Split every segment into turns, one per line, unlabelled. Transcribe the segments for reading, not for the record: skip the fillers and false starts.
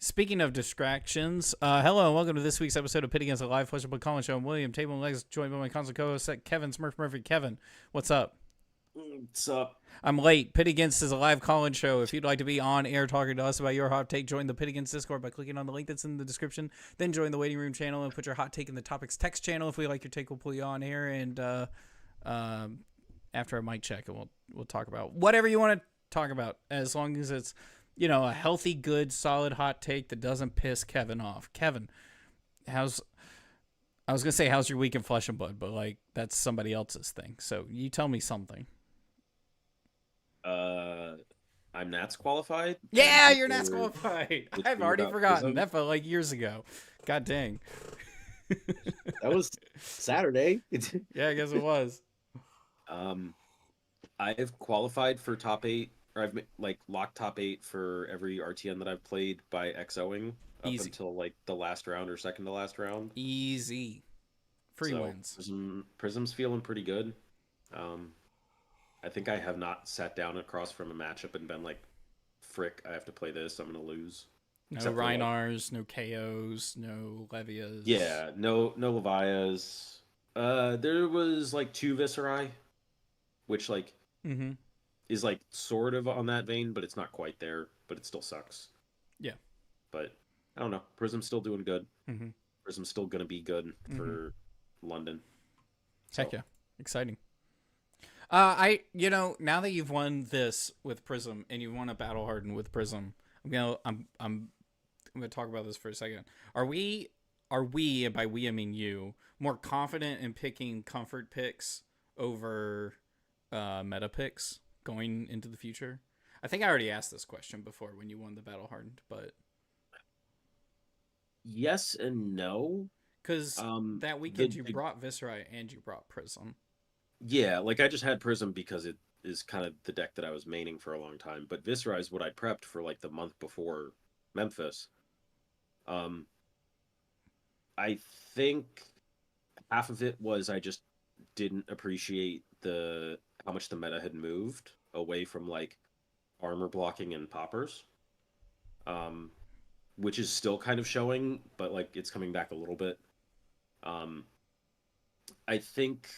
Speaking of distractions, hello and welcome to this week's episode of Pit Against the Live Pleasure Book Collins Show. I'm William Table and Legs, joined by my constant co-host Kevin Smurph Murphy. Kevin, what's up?
What's up?
I'm late. Pit Against is a live call-in show. If you'd like to be on air talking to us about your hot take, join the Pit Against Discord by clicking on the link that's in the description. Then join the waiting room channel and put your hot take in the topics text channel. If we like your take, we'll pull you on here. And after a mic check, and we'll talk about whatever you want to talk about, as long as it's a healthy, good, solid hot take that doesn't piss Kevin off. Kevin, I was gonna say how's your week in Flesh and Blood, but that's somebody else's thing. So you tell me something.
I'm Nats qualified.
Yeah, you're Nats qualified. I've already forgotten.
Prism.
That felt like years ago. God dang.
That was Saturday.
Yeah, I guess it was.
I've qualified for top 8, or I've locked top 8 for every RTN that I've played by XOing up
Easy.
until the last round or second to last round.
Easy. Free wins.
Prism's feeling pretty good. I think I have not sat down across from a matchup and been like, frick, I have to play this, I'm going to lose.
No Reinars, no KOs, no Levias.
Yeah, no Levias. There was 2 Visceri, which is sort of on that vein, but it's not quite there, but it still sucks.
Yeah.
But I don't know. Prism's still doing good.
Mm-hmm.
Prism's still going to be good for London.
Heck yeah. Exciting. Now that you've won this with Prism and you won a Battle Hardened with Prism, I'm gonna talk about this for a second. Are we, and by we I mean you, more confident in picking comfort picks over meta picks going into the future? I think I already asked this question before when you won the Battle Hardened, but
yes and no.
Because that weekend you brought Viscera and you brought Prism.
Yeah, I just had Prism because it is kind of the deck that I was maining for a long time. But Viscera is what I prepped for the month before Memphis. I think half of it was I just didn't appreciate how much the meta had moved away from armor blocking and poppers. Which is still kind of showing, but it's coming back a little bit. I think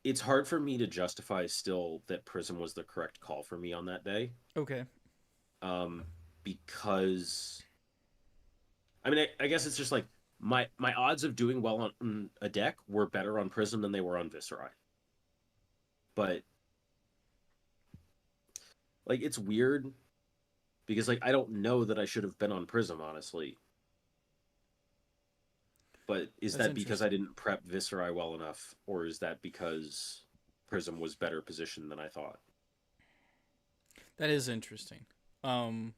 it's hard for me to justify still that Prism was the correct call for me on that day.
Okay.
Because I guess it's just my odds of doing well on a deck were better on Prism than they were on Viscera. But it's weird because I don't know that I should have been on Prism, honestly. But is that because I didn't prep Viscera well enough, or is that because Prism was better positioned than I thought?
That is interesting.
It's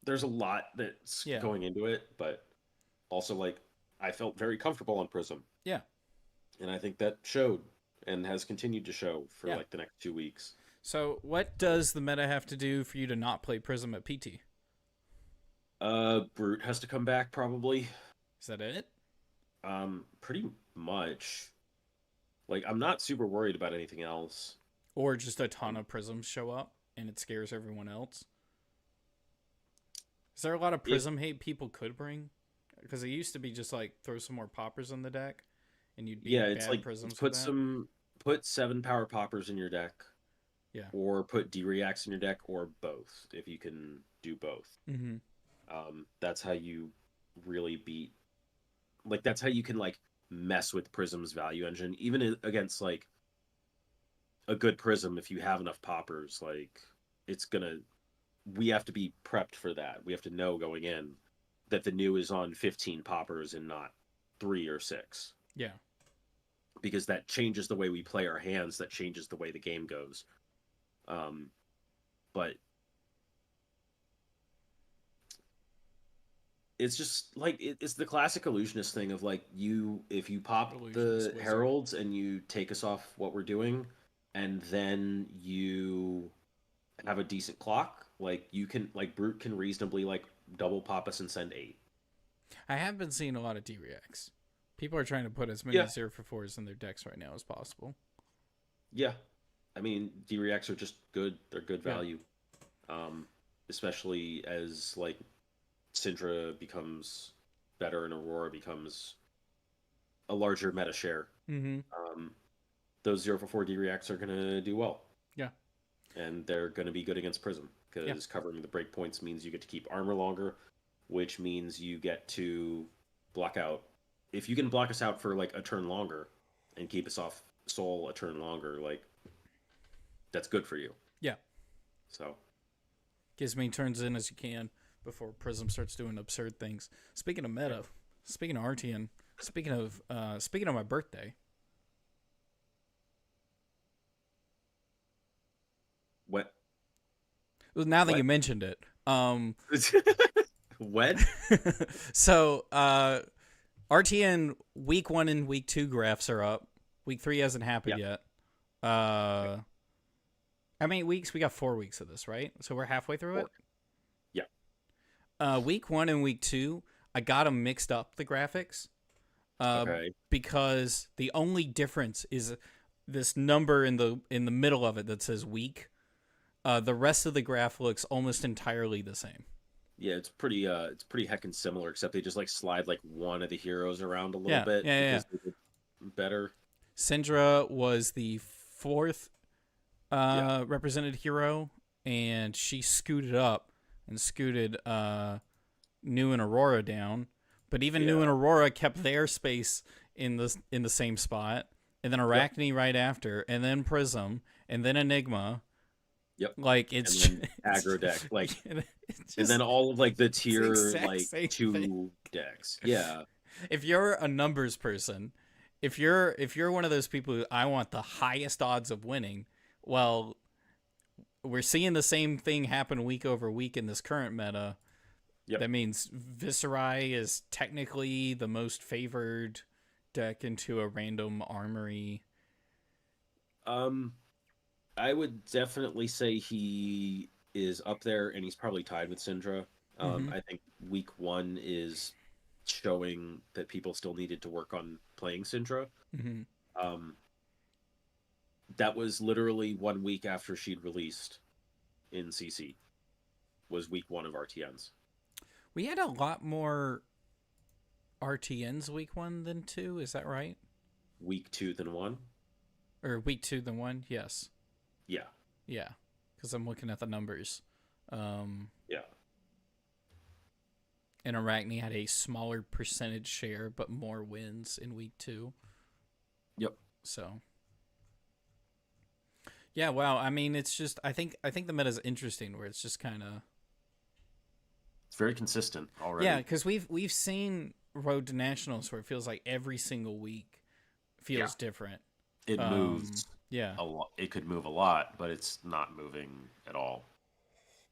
there's a lot that's going into it, but also I felt very comfortable on Prism.
Yeah.
And I think that showed and has continued to show for the next 2 weeks.
So what does the meta have to do for you to not play Prism at PT?
Brute has to come back probably.
Is that it?
Pretty much. I'm not super worried about anything else.
Or just a ton of Prisms show up and it scares everyone else? Is there a lot of Prism hate people could bring? Because it used to be just throw some more poppers in the deck and you'd be
it's
Prisms
put 7 power poppers in your deck.
Yeah.
Or put D-Reacts in your deck, or both, if you can do both.
Mm-hmm.
That's how you really beat... that's how you can, mess with Prism's value engine. Even against, a good Prism, if you have enough poppers, it's gonna... We have to be prepped for that. We have to know going in that the new is on 15 poppers and not 3 or 6.
Yeah.
Because that changes the way we play our hands, that changes the way the game goes. But it's just it's the classic illusionist thing of if you pop the heralds and you take us off what we're doing, and then you have a decent clock, you can Brute can reasonably double pop us and send 8.
I have been seeing a lot of D-Reacts. People are trying to put as many 0 for 4s in their decks right now as possible.
Yeah. I mean, D-Reacts are just good. They're good
Yeah.
value. Especially as like Syndra becomes better and Aurora becomes a larger meta share.
Mm-hmm.
Um, those 0 for 4 D-Reacts are gonna do well.
Yeah.
And they're gonna be good against Prism
Yeah.
because covering the breakpoints means you get to keep armor longer, which means you get to block out. If you can block us out for like a turn longer and keep us off soul a turn longer, like that's good for you.
Yeah.
So
Get as many turns in as you can before Prism starts doing absurd things. Speaking of meta, speaking of RTN, speaking of my birthday.
what?
Well, now that
What?
you mentioned it,
What?
so RTN week 1 and week 2 graphs are up. Week 3 hasn't happened yet. How many weeks? We got 4 weeks of this, right? So we're halfway through it.
Yeah.
Week 1 and week 2, I got them mixed up, the graphics.
Okay.
Because the only difference is this number in the middle of it that says week. The rest of the graph looks almost entirely the same.
Yeah, it's pretty heckin' similar, except they just like slide like one of the heroes around a little bit
Yeah.
because they did better.
Syndra was the 4th represented hero, and she scooted up and scooted New and Aurora down. But even New and Aurora kept their space in the same spot, and then Arachne right after, and then Prism, and then Enigma.
Yep.
Like it's
and then aggro deck, like,
and
then all of like the tier
exact
like
same
2
thing.
decks. Yeah.
If you're a numbers person, if you're one of those people who I want the highest odds of winning, well, we're seeing the same thing happen week over week in this current meta.
Yep.
That means Viserai is technically the most favored deck into a random armory.
I would definitely say he is up there, and he's probably tied with Syndra. I think week 1 is showing that people still needed to work on playing Syndra. That was literally 1 week after she'd released in CC. Was week 1 of RTNs.
We had a lot more RTNs week 1 than 2. Is that right?
Week 2 than 1.
Or week 2 than 1? Yes.
Yeah.
Yeah. Because I'm looking at the numbers.
Yeah.
And Arachne had a smaller percentage share, but more wins in week 2.
Yep.
So. Yeah, wow. I mean, it's just I think the meta's interesting where it's just kind of.
It's very consistent already.
Yeah, because we've seen Road to Nationals where it feels like every single week feels different.
It moves.
Yeah.
A lot. It could move a lot, but it's not moving at all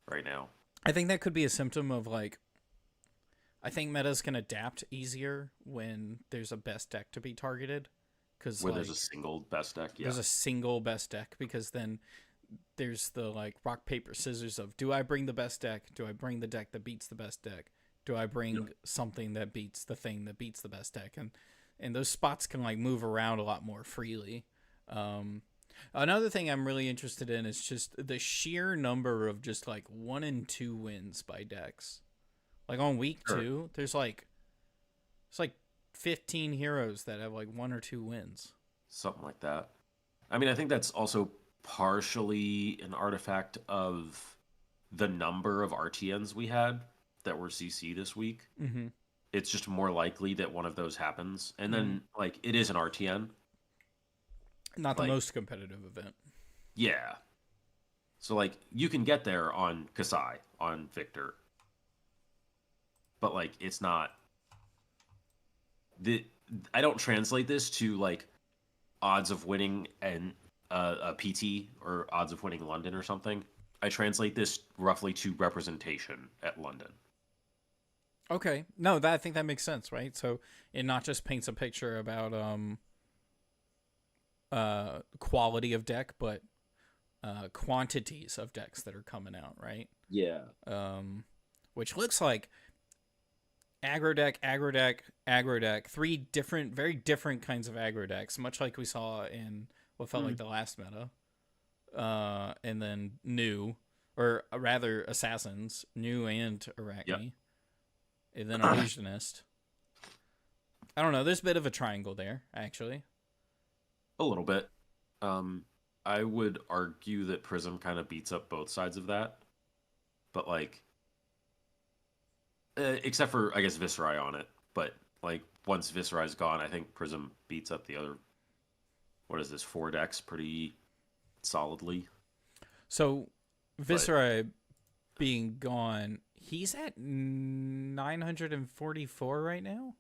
right now.
I think that could be a symptom of like. I think metas can adapt easier when there's a best deck to be targeted. Because
where there's a single best deck. Yeah.
There's a single best deck because then there's the like rock paper scissors of do I bring the best deck? Do I bring the deck that beats the best deck? Do I bring something that beats the thing that beats the best deck? And those spots can like move around a lot more freely. Another thing I'm really interested in is just the sheer number of just like 1 and 2 wins by decks. Like on week 2, there's like 15 heroes that have like 1 or 2 wins.
Something like that. I mean, I think that's also partially an artifact of the number of RTNs we had that were CC this week.
Mm-hmm.
It's just more likely that one of those happens. And then, like, it is an RTN.
Not the most competitive event.
Yeah. So, like, you can get there on Kasai, on Victor. But, like, it's not... I don't translate this to, like, odds of winning and a PT or odds of winning London or something. I translate this roughly to representation at London.
Okay. No, I think that makes sense, right? So it not just paints a picture about quality of deck, but quantities of decks that are coming out, right?
Yeah.
Which looks like aggro deck, 3 different, very different kinds of aggro decks, much like we saw in what felt like the last meta. and then new, or rather assassins, new and Arachne,
Yep.
and then illusionist. I don't know. There's a bit of a triangle there, actually.
A little bit. I would argue that Prism kind of beats up both sides of that, but like, except for I guess Viscerai on it. But like once Viscerai's gone, I think Prism beats up the other. What is this? 4 decks pretty solidly.
So, Viscerai being gone, he's at 944 right now.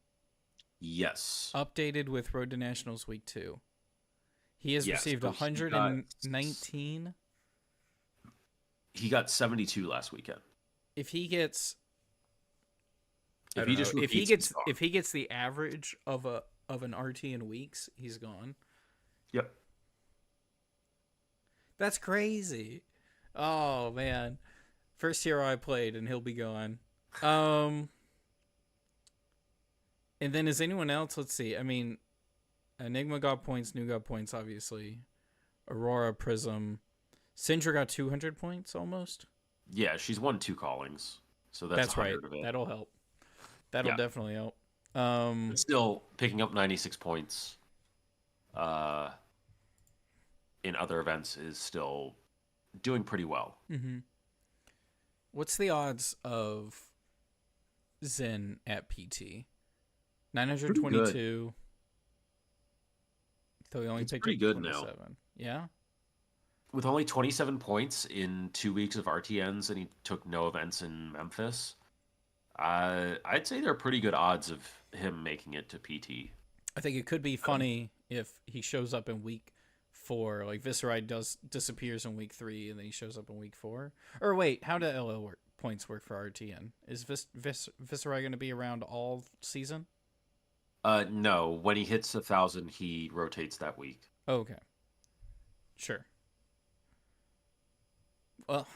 Yes.
Updated with Road to Nationals Week 2. He has received
so
119.
He got 72 last weekend.
If he gets,
If he just
if he
repeats,
gets,
he's gone.
if he gets the average of an RT in weeks, he's gone.
Yep.
That's crazy. Oh man, first hero I played, and he'll be gone. And then is anyone else? Let's see. I mean, Enigma got points, New got points, obviously. Aurora, Prism, Syndra got 200 points almost.
Yeah, she's won 2 callings, so that's
right.
Of it.
That'll help. That'll definitely help.
But still picking up 96 points. In other events is still doing pretty well.
Mm-hmm. What's the odds of Zen at PT? 922. So he only picked
pretty
up
good
27.
now.
Yeah.
With only 27 points in 2 weeks of RTNs, and he took no events in Memphis, I'd say they're pretty good odds of him making it to PT.
I think it could be funny if he shows up in week 4, like Viscerai disappears in week 3, and then he shows up in week 4. Or wait, how do LL points work for RTN? Is Viscerai going to be around all season?
No. When he hits 1,000, he rotates that week.
Oh, okay. Sure. Well,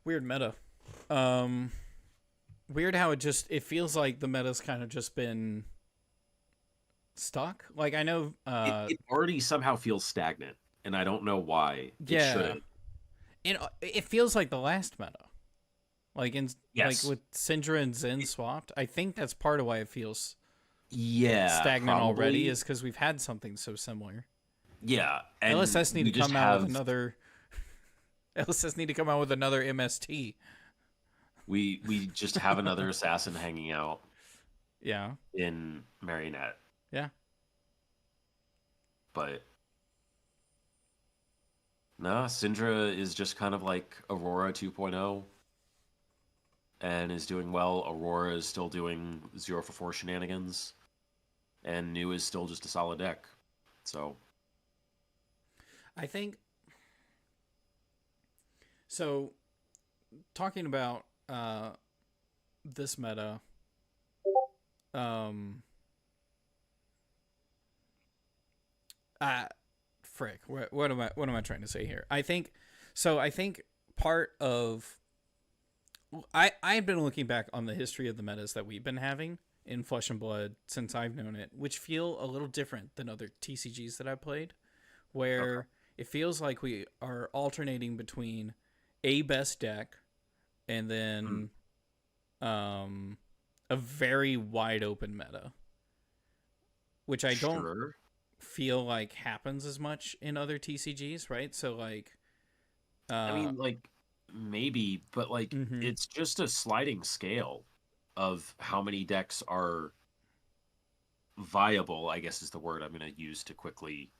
weird meta. Weird how it feels like the meta's kind of just been stuck. Like I know
it already somehow feels stagnant, and I don't know why. It shouldn't.
It feels like the last meta. Like like with Syndra and Zen swapped. I think that's part of why it feels stagnant already, is because we've had something so similar.
Yeah, and
LSS need to come out with another. LSS need to come out with another MST.
We just have another assassin hanging out.
Yeah.
In Marionette.
Yeah.
But no, Syndra is just kind of like Aurora 2.0 and is doing well. Aurora is still doing 0 for 4 shenanigans, and New is still just a solid deck. So
I think so. Talking about this meta, frick, what am I trying to say here? I think part of I've been looking back on the history of the metas that we've been having in Flesh and Blood since I've known it, which feel a little different than other TCGs that I've played, where it feels like we are alternating between a best deck and then a very wide open meta, which I don't feel like happens as much in other TCGs, right? So like
I mean, like maybe, but like it's just a sliding scale of how many decks are viable, I guess is the word I'm going to use to quickly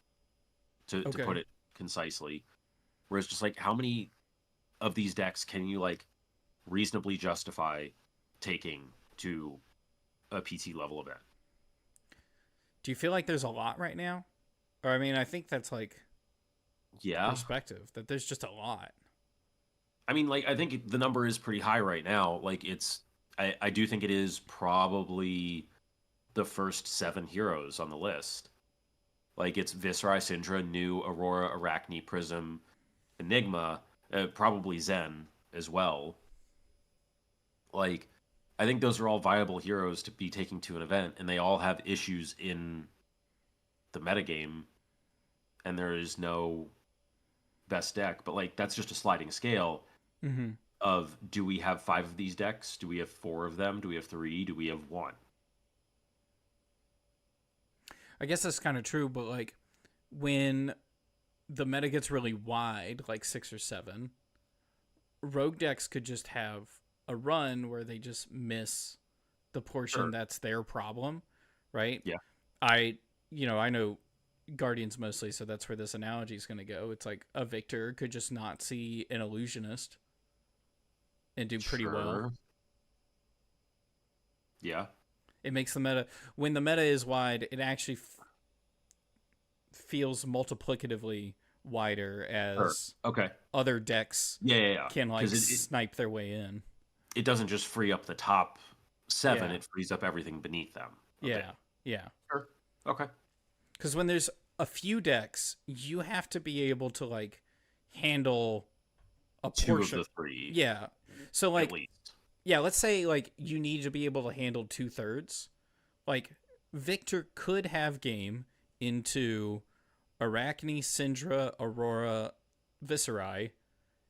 to put it concisely. Whereas just like how many of these decks can you like reasonably justify taking to a PT level event?
Do you feel like there's a lot right now? Or I mean, I think that's like perspective, that there's just a lot.
I mean, like I think the number is pretty high right now. Like it's I do think it is probably the first 7 heroes on the list. Like it's Viscerai, Syndra, New, Aurora, Arachne, Prism, Enigma, probably Zen as well. Like, I think those are all viable heroes to be taking to an event, and they all have issues in the metagame, and there is no best deck, but like that's just a sliding scale
Mm-hmm.
of, do we have 5 of these decks? Do we have 4 of them? Do we have 3? Do we have 1?
I guess that's kind of true, but like when the meta gets really wide, like 6 or 7, rogue decks could just have a run where they just miss the portion
Sure.
that's their problem, right?
Yeah.
I know Guardians mostly, so that's where this analogy is going to go. It's like a Victor could just not see an illusionist and do pretty well.
Sure. Yeah.
It makes the meta, when the meta is wide, it actually feels multiplicatively wider as
Okay.
other decks
Yeah.
can like
'Cause
snipe their way in.
it doesn't just free up the top 7,
Yeah.
it frees up everything beneath them. Okay.
Yeah.
Sure. Okay.
Because when there's a few decks, you have to be able to like handle a
2
portion.
of the 3.
Yeah. So like,
at least.
yeah, let's say like you need to be able to handle 2/3. Like Victor could have game into Arachne, Syndra, Aurora, Viscerai.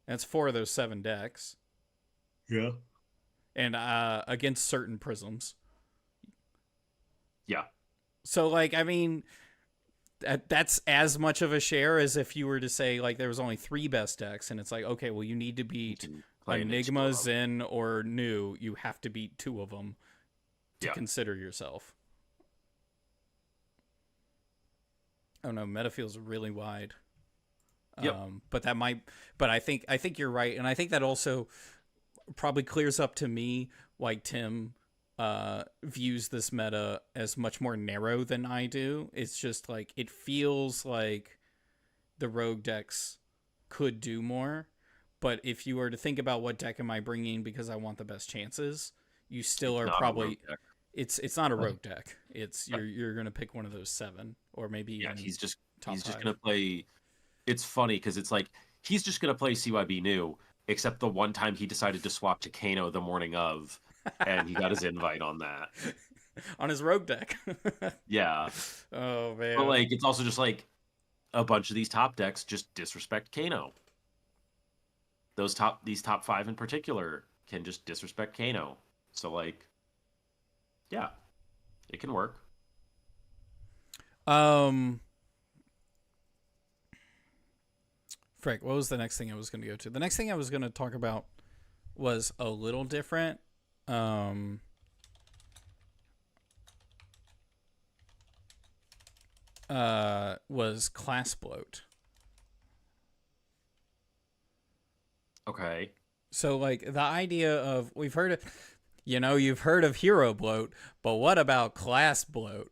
That's 4 of those 7 decks.
Yeah.
And against certain prisms.
Yeah.
So like, I mean, that's as much of a share as if you were to say like there was only 3 best decks, and it's like, okay, well, you need to beat Enigma, Zen, or New. You have to beat 2 of them to consider yourself. Oh no, meta feels really wide.
Yep.
But I think you're right, and I think that also probably clears up to me why Tim views this meta as much more narrow than I do. It's just like, it feels like the rogue decks could do more, but if you were to think about what deck am I bringing because I want the best chances, you still are probably, it's not a rogue deck. It's you're gonna pick one of those 7, or maybe even
he's just
top 5.
gonna play. It's funny because it's like he's just gonna play CYB New, except the one time he decided to swap to Kano the morning of, and he got his invite on that.
On his rogue deck.
Yeah.
Oh man.
But like, it's also just like a bunch of these top decks just disrespect Kano. These top 5 in particular can just disrespect Kano. So like, yeah, it can work.
Frick, what was the next thing I was going to go to? The next thing I was going to talk about was a little different. Was class bloat.
Okay.
So like the idea of, you've heard of hero bloat, but what about class bloat?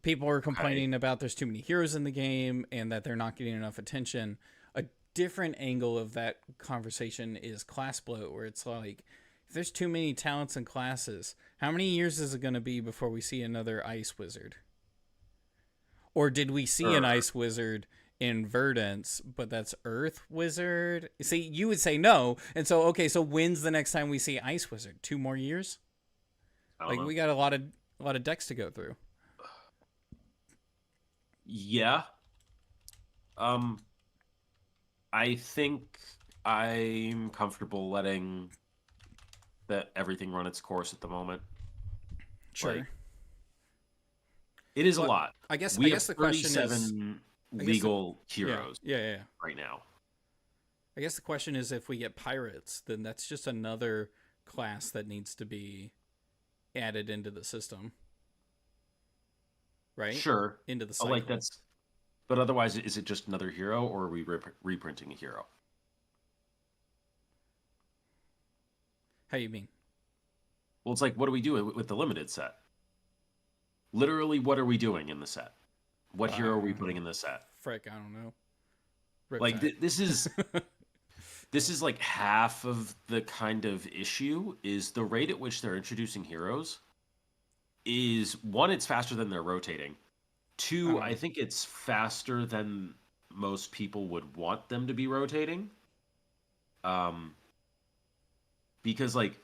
People are complaining about there's too many heroes in the game and that they're not getting enough attention. A different angle of that conversation is class bloat, where it's like, if there's too many talents and classes, how many years is it going to be before we see another ice wizard? Or did we see an ice wizard in Verdance, but that's Earth Wizard? See, you would say no. And so, okay, so when's the next time we see Ice Wizard? 2 more years? Like, we got a lot of decks to go through.
Yeah. I think I'm comfortable letting everything run its course at the moment.
Sure.
Like, it is a lot.
I guess
the
question is
legal heroes.
Yeah.
Right now.
I guess the question is, if we get pirates, then that's just another class that needs to be added into the system. Right?
Sure.
Into the cycle.
Like that's, but otherwise, is it just another hero, or are we reprinting a hero?
How you mean?
Well, it's like, what do we do with the limited set? Literally, what are we doing in the set? What hero are we putting in the set?
Frick, I don't know.
This is this is like half of the kind of issue, is the rate at which they're introducing heroes is, 1, it's faster than they're rotating. 2, I think it's faster than most people would want them to be rotating. Because like,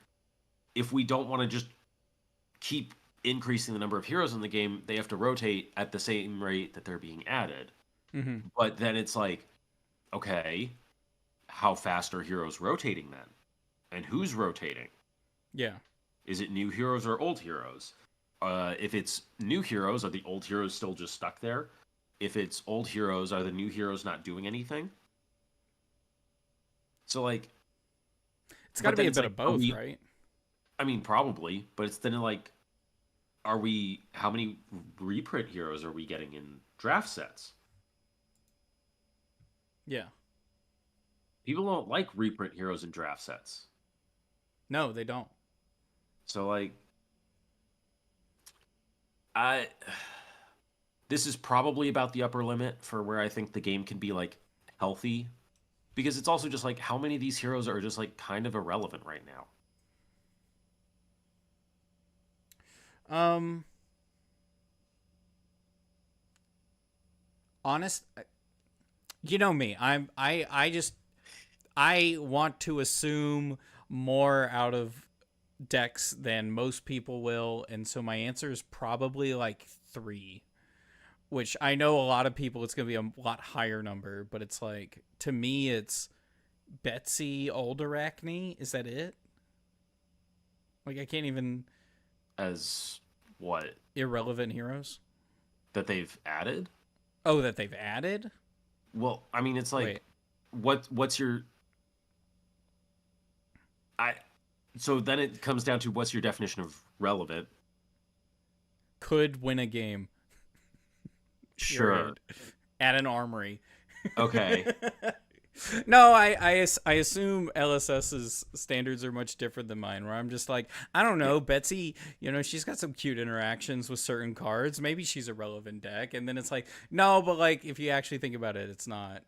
if we don't want to just keep increasing the number of heroes in the game, they have to rotate at the same rate that they're being added.
Mm-hmm.
But then it's like, okay, how fast are heroes rotating then? And who's rotating?
Yeah.
Is it new heroes or old heroes? If it's new heroes, are the old heroes still just stuck there? If it's old heroes, are the new heroes not doing anything? So like,
It's got to
but
be
then
a
it's
bit
like,
of
are
both,
we?
right?
I mean, probably, but it's then like, are we? How many reprint heroes are we getting in draft sets?
Yeah.
People don't like reprint heroes in draft sets.
No, they don't.
So like, I this is probably about the upper limit for where I think the game can be like healthy, because it's also just like how many of these heroes are just like kind of irrelevant right now.
Um, honest, you know me. I just I want to assume more out of decks than most people will, and so my answer is probably like 3. Which I know a lot of people it's going to be a lot higher number, but it's like to me it's Betsy, Olderacne. Is that it? Like I can't even
As what
irrelevant heroes.
that they've added?
Oh, that they've added?
Well, I mean, it's like
Wait.
what's your I so then it comes down to what's your definition of relevant?
Could win a game.
Sure.
Period. At an armory.
Okay.
No, I assume LSS's standards are much different than mine, where I'm just like, I don't know, Betsy, she's got some cute interactions with certain cards. Maybe she's a relevant deck. And then it's like, no, but like, if you actually think about it, it's not.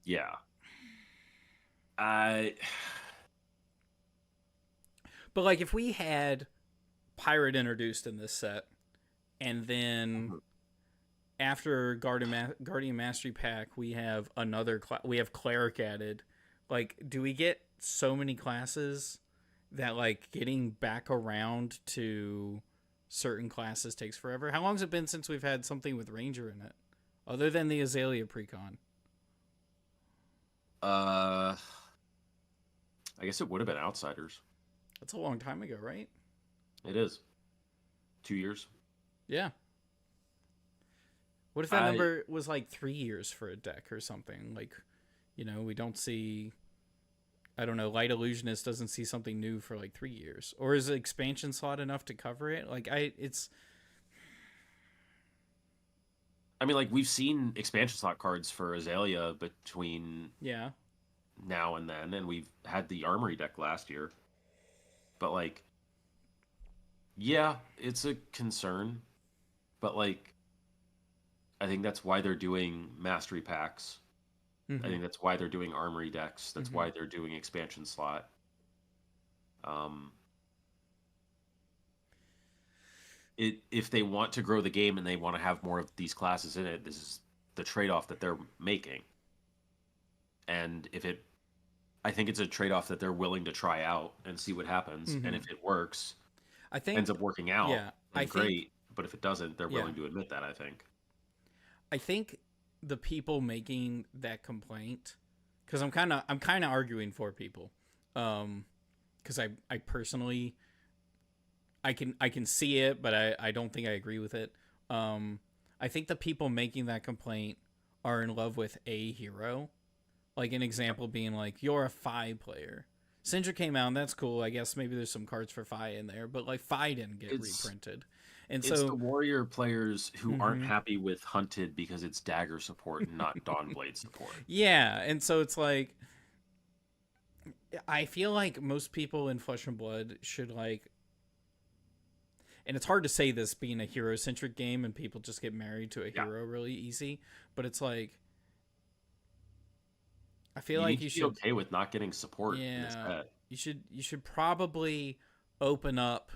Yeah. I
But like, if we had Pirate introduced in this set, and then after Guardian Mastery Pack, we have we have Cleric added. Like, do we get so many classes that like getting back around to certain classes takes forever? How long has it been since we've had something with Ranger in it, other than the Azalea precon?
uh I guess it would have been Outsiders.
That's a long time ago, right?
It is. 2 years.
Yeah. What if that
I
number was like 3 years for a deck or something? Like, we don't see. I don't know. Light Illusionist doesn't see something new for like 3 years, or is the expansion slot enough to cover it? Like, it's.
I mean, like we've seen expansion slot cards for Azalea between
Yeah.
now and then, and we've had the Armory deck last year. But like, yeah, it's a concern. But like, I think that's why they're doing Mastery packs. I
Mm-hmm.
think that's why they're doing Armory decks. That's
Mm-hmm.
why they're doing expansion slot. Um, if they want to grow the game and they want to have more of these classes in it, this is the trade-off that they're making. And I think it's a trade-off that they're willing to try out and see what happens.
Mm-hmm.
And if it works,
I think.
ends up working out,
Yeah.
then great. But if it doesn't, they're
Yeah.
willing to admit that, I think.
I think the people making that complaint, because I'm kind of arguing for people, because I personally I can see it, but I don't think I agree with it. I think the people making that complaint are in love with a hero. Like an example being like, you're a Fi player. Syndra came out, and that's cool. I guess maybe there's some cards for Fi in there, but like Fi didn't get
It's
reprinted. And
it's the
so,
warrior players who aren't
mhm.
happy with Hunted because it's dagger support and not Dawnblade support.
Yeah, and so it's like, I feel like most people in Flesh and Blood should like, and it's hard to say this being a hero centric game and people just get married to a
Yeah.
hero really easy, but it's like, I feel
You
like
need
you
to be
should,
okay with not getting support in this
yeah,
set.
you should probably open up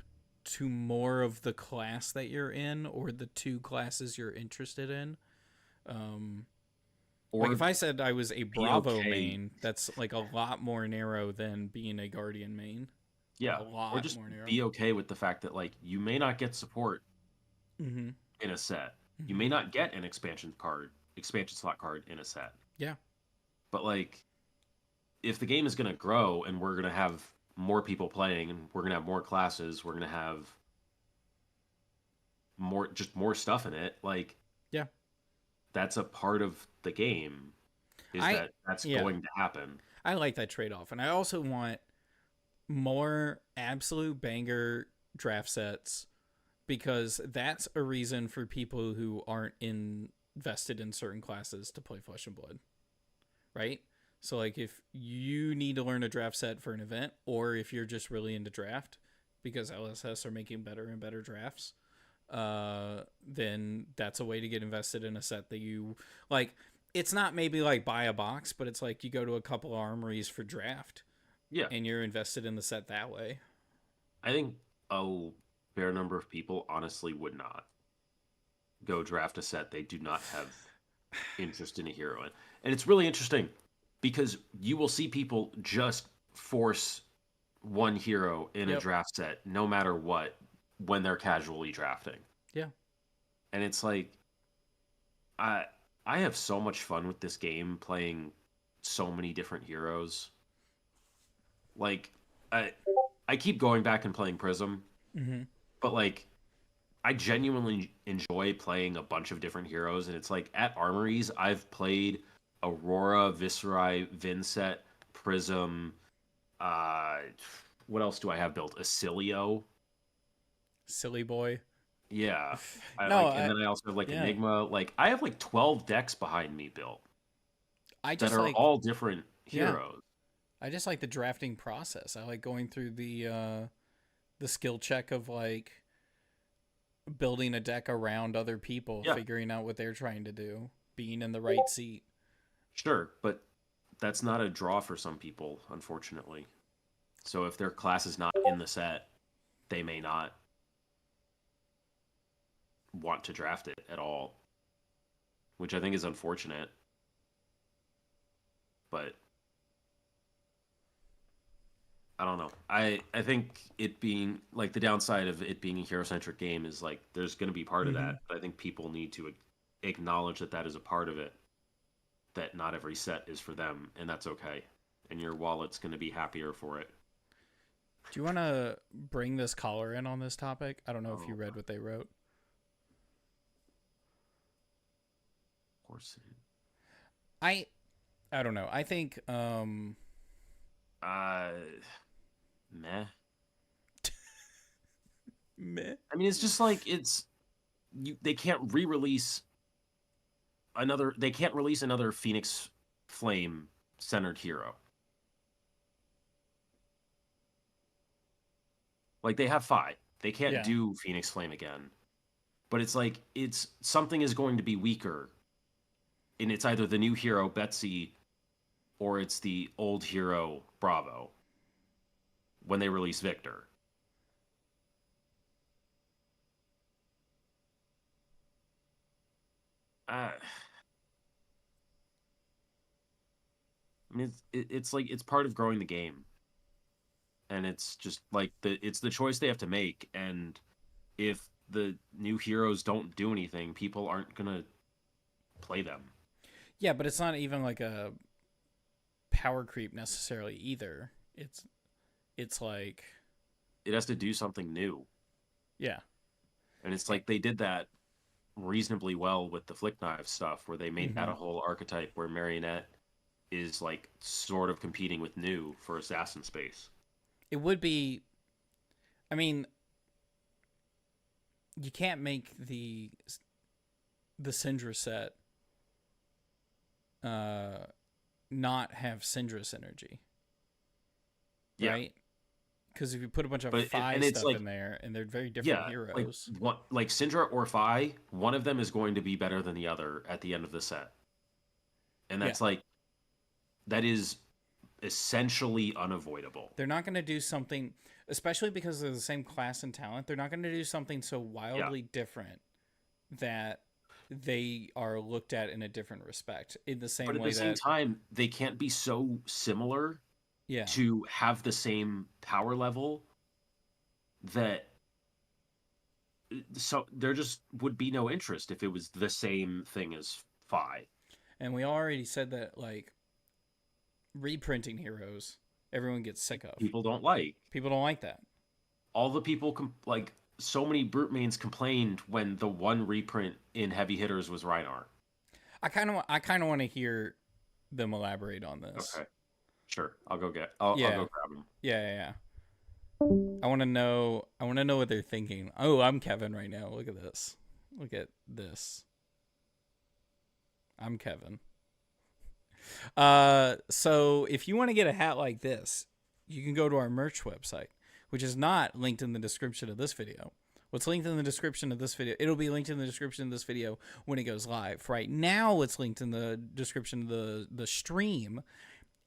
to more of the class that you're in or the two classes you're interested in. Like if
Or
I said I was a
be
Bravo
okay.
main, that's like a lot more narrow than being a Guardian main. Like
Yeah.
a
Or
lot
just
more narrow.
be okay with the fact that like you may not get support
Mm-hmm.
in a set. You
Mm-hmm.
may not get an expansion slot card in a set.
Yeah.
But like, if the game is going to grow and we're going to have more people playing and we're going to have more classes, we're going to have more stuff in it, like
Yeah.
that's a part of the game, is
I
that's
yeah.
going to happen.
I like that trade off. And I also want more absolute banger draft sets because that's a reason for people who aren't invested in certain classes to play Flesh and Blood, right? So like if you need to learn a draft set for an event, or if you're just really into draft because LSS are making better and better drafts, then that's a way to get invested in a set that you like. It's not maybe like buy a box, but it's like you go to a couple of armories for draft
Yeah,
and you're invested in the set that way.
I think a fair number of people honestly would not go draft a set they do not have interest in a hero in. And it's really interesting because you will see people just force one hero in a
Yep.
draft set no matter what when they're casually drafting.
Yeah.
And it's like I I have so much fun with this game playing so many different heroes. Like I I keep going back and playing Prism,
Mm-hmm.
but like I genuinely enjoy playing a bunch of different heroes, and it's like at Armories, I've played Aurora, Viserai, Vinset, Prism. Uh, what else do I have built? Acilio.
Silly boy.
Yeah, I
No,
like, and then I also have like
yeah.
Enigma. Like I have like 12 decks behind me built
I
that
just
are
like
all different
yeah.
heroes.
I just like the drafting process. I like going through the skill check of like building a deck around other people,
Yeah,
figuring out what they're trying to do, being in the right seat.
sure, but that's not a draw for some people, unfortunately. So if their class is not in the set, they may not want to draft it at all, which I think is unfortunate. But I don't know. I think it being like the downside of it being a hero centric game is like there's going to be part of
Mm-hmm.
that. But I think people need to acknowledge that that is a part of it. That not every set is for them, and that's okay. And your wallet's going to be happier for it.
Do you want to bring this caller in on this topic? I don't know if you
Oh,
read what they wrote.
of course.
I I don't know. I think
Uh, meh.
meh.
I mean, it's just like they can't re-release another. They can't release another Phoenix Flame centered hero. Like they have five. They can't
Yeah.
do Phoenix Flame again. But it's like it's something is going to be weaker, and it's either the new hero Betsy or it's the old hero Bravo when they release Victor. Uh, I mean, it's like it's part of growing the game, and it's just like it's the choice they have to make. And if the new heroes don't do anything, people aren't gonna play them.
Yeah, but it's not even like a power creep necessarily either. It's like
It has to do something new,
yeah.
and it's like they did that reasonably well with the flick knife stuff, where they made that
Mm-hmm.
a whole archetype where Marionette is like sort of competing with New for assassin space.
It would be. I mean, you can't make the Syndra set uh not have Syndra's energy,
Yeah,
right? Because if you put a bunch of
but
Phi
and it's
stuff
like
in there, and they're very different
yeah, like
heroes.
what like Syndra or Phi, one of them is going to be better than the other at the end of the set, and
Yeah,
that's like that is essentially unavoidable.
they're not going to do something, especially because they're the same class and talent. They're not going to do something so
Yeah,
wildly different that they are looked at in a different respect. In the
but
same
at the
way
same
that
time, they can't be so similar
yeah,
to have the same power level that so there just would be no interest if it was the same thing as Phi.
And we already said that, like, reprinting heroes, everyone gets sick of.
People don't like.
People don't like that.
All the people, like, so many brute mains complained when the one reprint in heavy hitters was Reinhardt.
I kind of want to hear them elaborate on this.
Okay. Sure. I'll go I'll go grab him.
Yeah. I want to know what they're thinking. Oh, I'm Kevin right now. Look at this. Look at this. I'm Kevin. So if you want to get a hat like this, you can go to our merch website, which is not linked in the description of this video. What's linked in the description of this video, it'll be linked in the description of this video when it goes live. Right now, what's linked in the description of the stream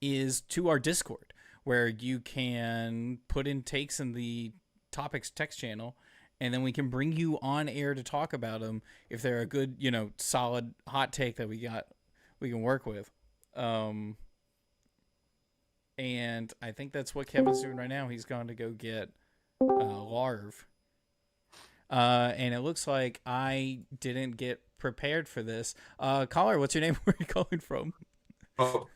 is to our Discord, where you can put in takes in the topics text channel, and then we can bring you on air to talk about them if they're a good, solid hot take that we can work with. And I think that's what Kevin's doing right now. He's going to go get Larv. And it looks like I didn't get prepared for this. Caller, what's your name? Where are you calling from?
Oh,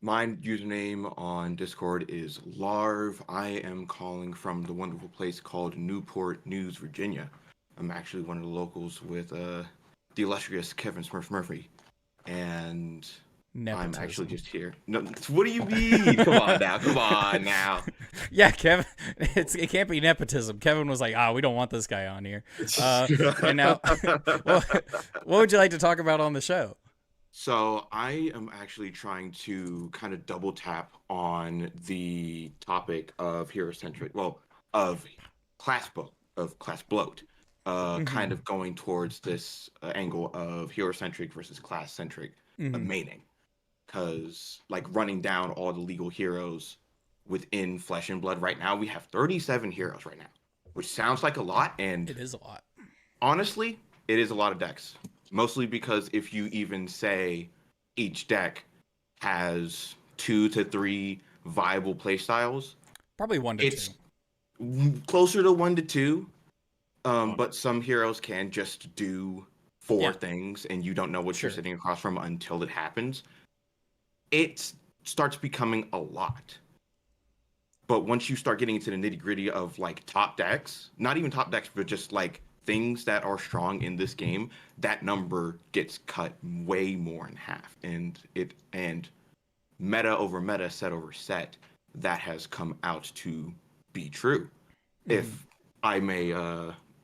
my username on Discord is Larv. I am calling from the wonderful place called Newport News, Virginia. I'm actually one of the locals with the illustrious Kevin Smurph Murphy. And
Nepotism.
I'm actually just here. No, what do you mean? Come on now.
Yeah, Kevin. It can't be nepotism. Kevin was like, we don't want this guy on here. And now, what would you like to talk about on the show?
So I am actually trying to kind of double tap on the topic of of class bloat, kind of going towards this angle of hero-centric versus class-centric maining. Because, like, running down all the legal heroes within Flesh and Blood right now, we have 37 heroes right now, which sounds like a lot, and
it is a lot.
Honestly, it is a lot of decks. Mostly because if you even say each deck has 2 to 3 viable playstyles,
probably 1 to 2.
It's closer to 1 to 2. But some heroes can just do 4 things, and you don't know what you're sitting across from until it happens. It starts becoming a lot. But once you start getting into the nitty-gritty of, like, top decks, not even top decks, but just, like, things that are strong in this game, that number gets cut way more in half. And meta over meta, set over set, that has come out to be true. If I may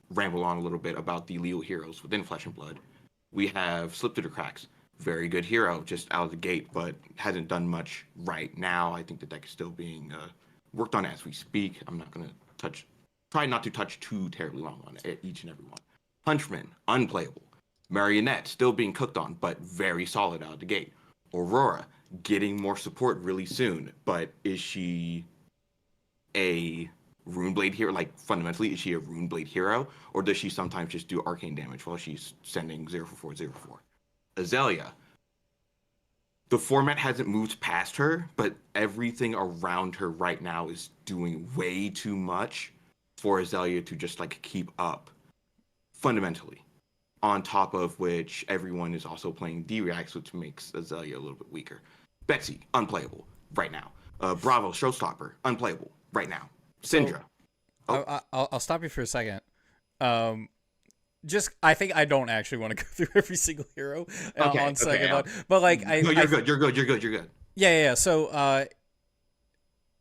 ramble on a little bit about the Leo heroes within Flesh and Blood, we have Slip Through the Cracks. Very good hero, just out of the gate, but hasn't done much right now. I think the deck is still being worked on as we speak. I'm not going to try not to touch too terribly long on each and every one. Hunchman, unplayable. Marionette, still being cooked on, but very solid out of the gate. Aurora, getting more support really soon, but is she a Runeblade hero? Like, fundamentally, is she a Runeblade hero? Or does she sometimes just do arcane damage while she's sending 0 for 4? Azalea. The format hasn't moved past her, but everything around her right now is doing way too much for Azalea to just, like, keep up, fundamentally. On top of which, everyone is also playing D-Reacts, which makes Azalea a little bit weaker. Betsy, unplayable right now. Bravo, Showstopper, unplayable right now. Syndra.
I'll stop you for a second. I think I don't actually want to go through every single hero on second thought. But, like,
no, you're good.
Yeah. So,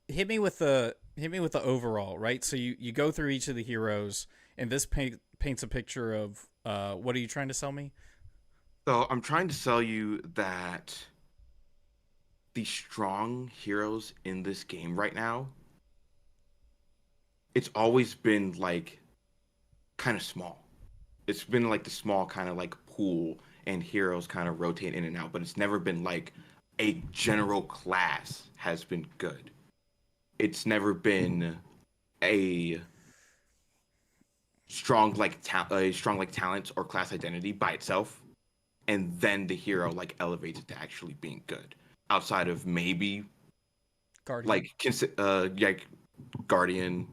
hit me with the overall, right? So you go through each of the heroes, and this paints a picture of what are you trying to sell me?
So I'm trying to sell you that the strong heroes in this game right now, it's always been, like, kind of small. It's been, like, the small kind of, like, pool, and heroes kind of rotate in and out, but it's never been, like, a general class has been good. It's never been a strong talent or class identity by itself, and then the hero, like, elevates it to actually being good. Outside of maybe
Guardian,
Guardian,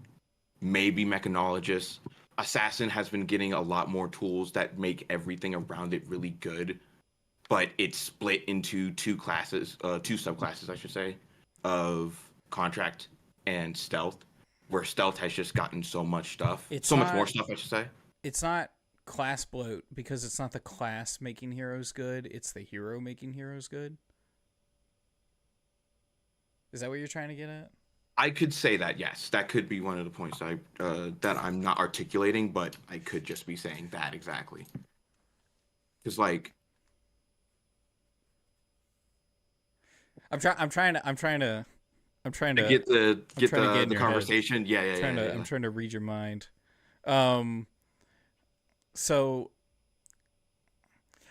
maybe Mechanologist. Assassin has been getting a lot more tools that make everything around it really good. but it's split into two subclasses, I should say, of contract and stealth, where stealth has just gotten so much stuff, much more stuff, I should say.
It's not class bloat because it's not the class making heroes good, it's the hero making heroes good. Is that what you're trying to get at?
I could say that, yes. That could be one of the points that I'm not articulating, but I could just be saying that exactly. Because, like,
I'm trying to
get the conversation.
I'm trying to read your mind. So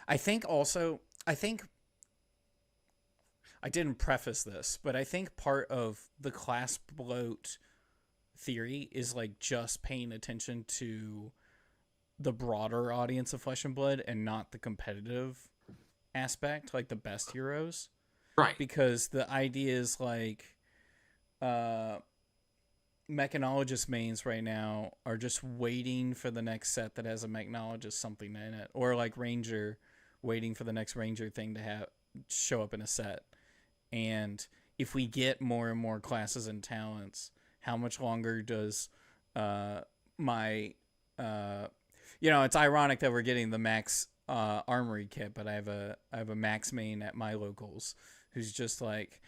I think I didn't preface this, but I think part of the class bloat theory is like just paying attention to the broader audience of Flesh and Blood and not the competitive aspect, like the best heroes.
Right.
Because the idea is like mechanologist mains right now are just waiting for the next set that has a mechanologist something in it, or like ranger waiting for the next ranger thing to show up in a set. And if we get more and more classes and talents, how much longer does it's ironic that we're getting the max armory kit, but I have a max main at my locals who's just like,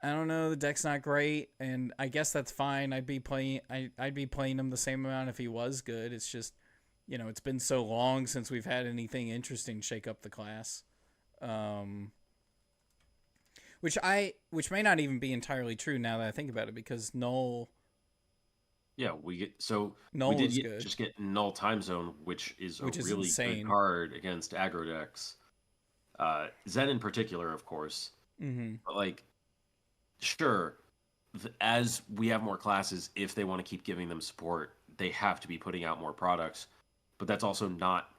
I don't know, the deck's not great, and I guess that's fine. I'd be playing him the same amount if he was good. It's just, it's been so long since we've had anything interesting shake up the class. Which may not even be entirely true now that I think about it, because Null.
Yeah,
Null
we did
good.
just get Null Time Zone, which is really
insane.
good card against aggro decks. Zen in particular, of course.
Mm-hmm.
But like, sure, as we have more classes, if they want to keep giving them support, they have to be putting out more products. But that's also not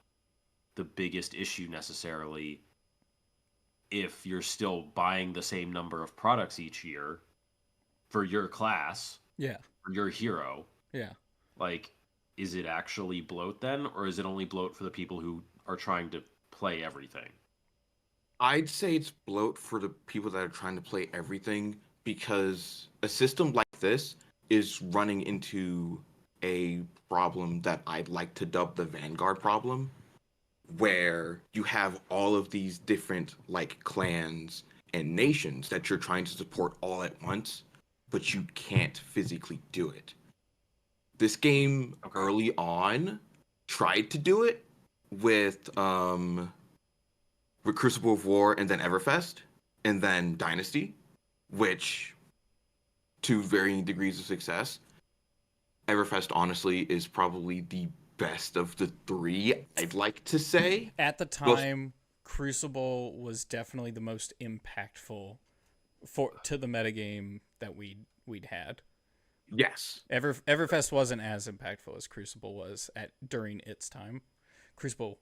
the biggest issue necessarily. If you're still buying the same number of products each year for your class, for your hero, like, is it actually bloat then, or is it only bloat for the people who are trying to play everything?
I'd say it's bloat for the people that are trying to play everything, because a system like this is running into a problem that I'd like to dub the Vanguard problem, where you have all of these different like clans and nations that you're trying to support all at once, but you can't physically do it. This game early on tried to do it with Crucible of War and then Everfest and then Dynasty, which to varying degrees of success. Everfest honestly is probably the best of the three, I'd like to say.
At the time, Crucible was definitely the most impactful to the metagame that we'd had.
Yes.
Everfest wasn't as impactful as Crucible was during its time. Crucible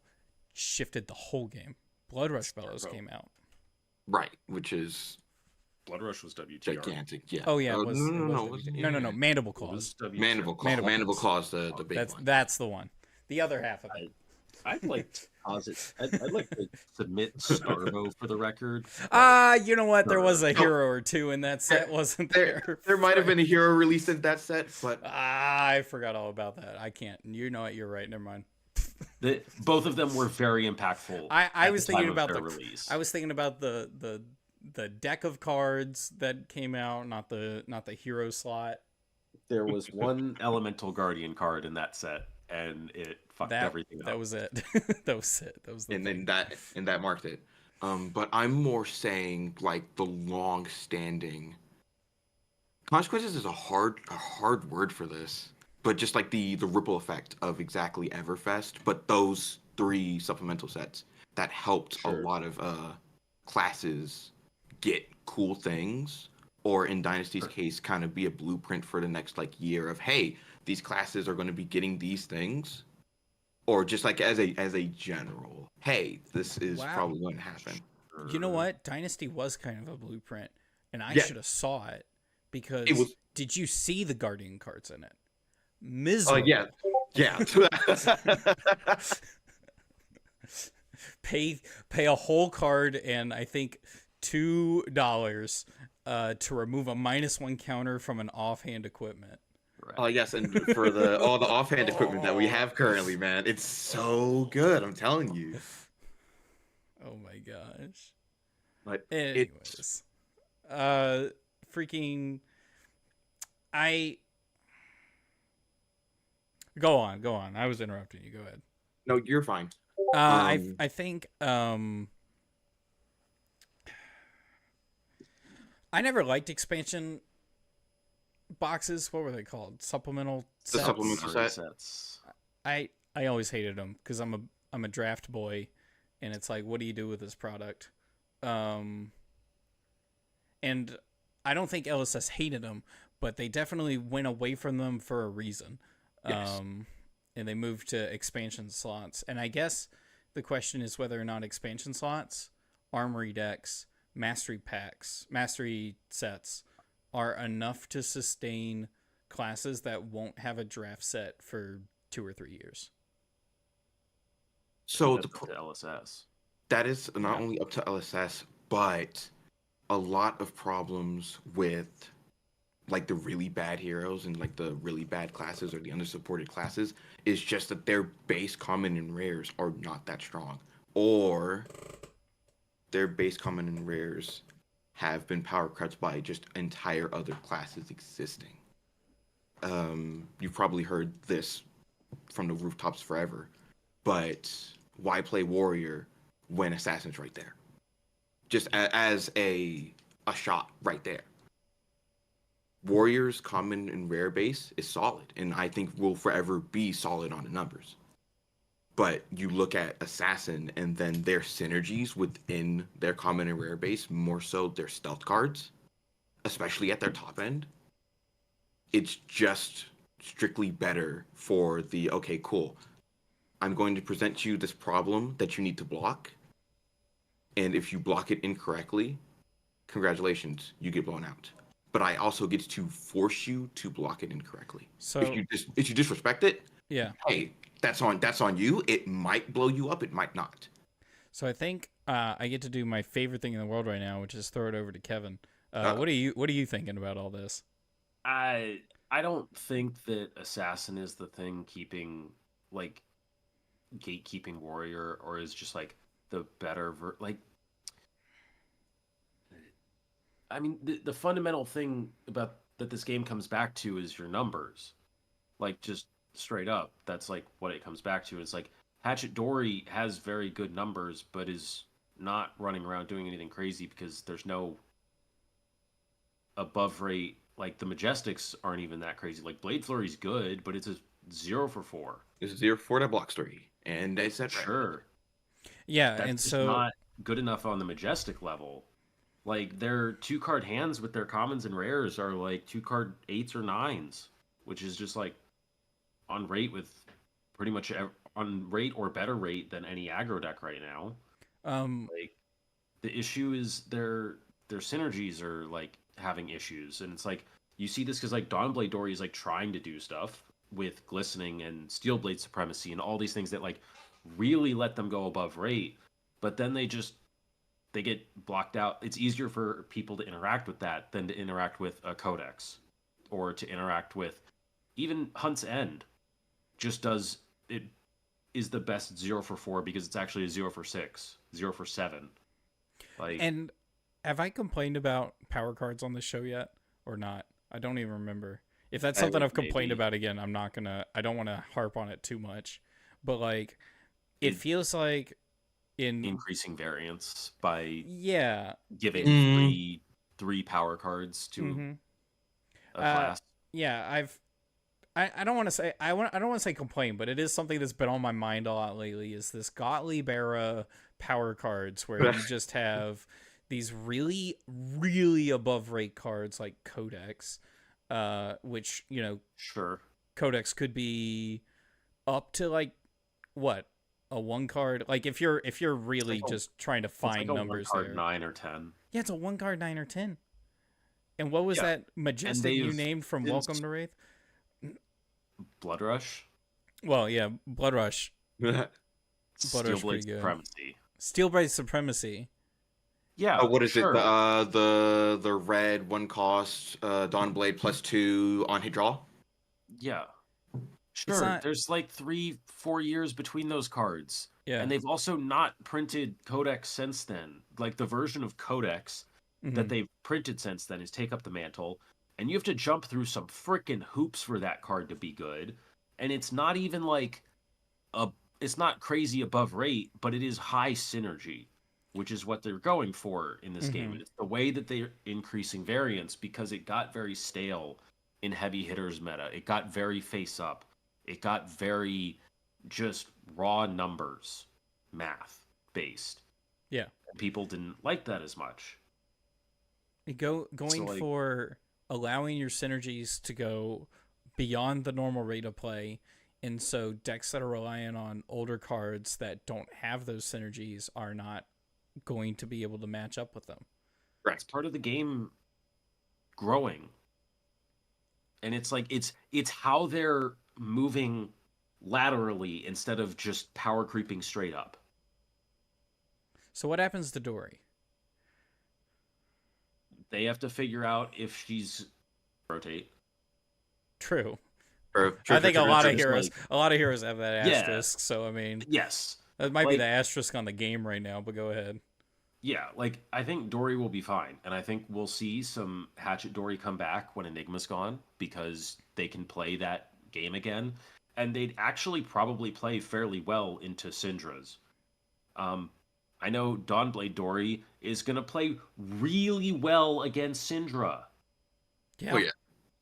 shifted the whole game. Blood Rush Fellows came out.
Right, which is
Blood Rush was WTR.
Gigantic, yeah.
Oh yeah, it was. No. Mandible Claws.
Mandible Claws, the big one.
That's the one. The other half of it.
I'd like to posit. I'd like to submit Starvo for the record.
You know what? There was a hero or two in that set, wasn't there?
There might have been a hero released in that set, but
I forgot all about that. I can't. You know what? You're right. Never mind.
Both of them were very impactful.
I was thinking about
the release.
I was thinking about the deck of cards that came out, not the hero slot.
There was one Elemental Guardian card in that set, and it fucked everything up.
That was it. That was it. That was the
thing. That marked it. But I'm more saying like the long-standing consequences is a hard word for this, but just like the ripple effect of exactly Everfest, but those three supplemental sets that helped a lot of classes get cool things, or in Dynasty's case, kind of be a blueprint for the next like year of, hey, these classes are going to be getting these things, or just like as a general, hey, this is probably going to happen.
You know what? Dynasty was kind of a blueprint, and I should have saw it, because did you see the Guardian cards in it? Miserable.
Yeah.
pay a whole card and I think $2 to remove a -1 counter from an offhand equipment.
Right.
Oh yes, and for the all the offhand equipment that we have currently, man, it's so good. I'm telling you.
Oh my gosh.
But
Anyways, freaking, I go on. I was interrupting you. Go ahead.
no, you're fine.
I think I never liked expansion boxes. What were they called? Supplemental
The
sets?
supplemental set.
Sets.
I always hated them because I'm a draft boy, and it's like, what do you do with this product? And I don't think LSS hated them, but they definitely went away from them for a reason.
Yes.
And they moved to expansion slots. And I guess the question is whether or not expansion slots, armory decks, mastery packs, mastery sets are enough to sustain classes that won't have a draft set for 2 or 3 years.
So
That's up to LSS.
that is not only up to LSS, but a lot of problems with like the really bad heroes and like the really bad classes or the undersupported classes is just that their base common and rares are not that strong, or their base common and rares have been power cuts by just entire other classes existing. You've probably heard this from the rooftops forever, but why play warrior when assassin's right there? Just as a shot right there. Warriors common and rare base is solid, and I think will forever be solid on the numbers. But you look at assassin and then their synergies within their common and rare base, more so their stealth cards, especially at their top end, it's just strictly better for the, okay, cool, I'm going to present you this problem that you need to block, and if you block it incorrectly, congratulations, you get blown out. But I also get to force you to block it incorrectly.
So
if you disrespect it,
yeah,
hey, that's on you. It might blow you up, it might not.
so I think I get to do my favorite thing in the world right now, which is throw it over to Kevin. What are you thinking about all this?
I don't think that assassin is the thing keeping like gatekeeping warrior, or is just like the better I mean, the fundamental thing about that this game comes back to is your numbers. Like, just straight up, that's like what it comes back to. It's like Hatchet Dory has very good numbers, but is not running around doing anything crazy because there's no above rate. Like, the Majestics aren't even that crazy. Like, Blade Flurry's good, but it's a 0 for 4.
It's 0 for 4 that blocks 3. And they said
Sure.
Yeah,
That's
and
just
so
not good enough on the Majestic level. Like, their 2-card hands with their commons and rares are like 2-card 8s or 9s, which is just like on rate with pretty much on rate or better rate than any aggro deck right now. Like, the issue is their synergies are like having issues, and it's like you see this because like Dawnblade Dory is like trying to do stuff with glistening and Steelblade Supremacy and all these things that like really let them go above rate, but then they get blocked out. It's easier for people to interact with that than to interact with a Codex or to interact with even Hunt's End. Just does it is the best 0 for 4 because it's actually a 0 for 6, 0 for 7. Like,
and have I complained about power cards on this show yet or not? I don't even remember. If that's something I've complained about again, I don't want to harp on it too much. But like, it feels like
increasing variance by
giving
three power cards to a class.
Yeah, I don't want to say I don't want to say complain, but it is something that's been on my mind a lot lately. Is this Gottlieb era power cards where you just have these really really above rate cards like Codex, which
Sure,
Codex could be up to like what? A 1 card, like if you're really like just trying to find
like
numbers
1 card
there.
9 or 10.
Yeah, it's a 1 card 9 or 10. And what was that Majestic you named from Welcome to Wraith?
Blood Rush.
Well, yeah, Blood Rush. Butter's
Steelblade
pretty good.
Supremacy.
Steelblade Supremacy.
Yeah.
Oh, what is
sure.
it? The red one cost Dawnblade +2 on hit draw.
Yeah.
It's
Sure.
not-
There's like 3-4 years between those cards.
Yeah.
And they've also not printed Codex since then. Like the version of Codex that
Mhm.
they've printed since then is Take Up the Mantle. And you have to jump through some freaking hoops for that card to be good. And it's not even like it's not crazy above rate, but it is high synergy, which is what they're going for in this game.
Mhm.
And it's the way that they're increasing variance because it got very stale in heavy hitters meta. It got very face up. It got very just raw numbers, math based.
Yeah.
And people didn't like that as much.
Going
like-
for allowing your synergies to go beyond the normal rate of play, and so decks that are relying on older cards that don't have those synergies are not going to be able to match up with them.
It's part of the game growing. And it's like it's how they're moving laterally instead of just power creeping straight up.
So what happens to Dory?
They have to figure out if she's rotate.
True.
Or,
I think a lot of
just
heroes have that
Yeah.
asterisk. So I mean,
Yes.
that might be
Like-
the asterisk on the game right now. But go ahead.
Yeah, like I think Dory will be fine, and I think we'll see some Hatchet Dory come back when Enigma's gone because they can play that game again, and they'd actually probably play fairly well into Syndra's. I know Dawnblade Dory is gonna play really well against Syndra.
Yeah.
Oh, yeah.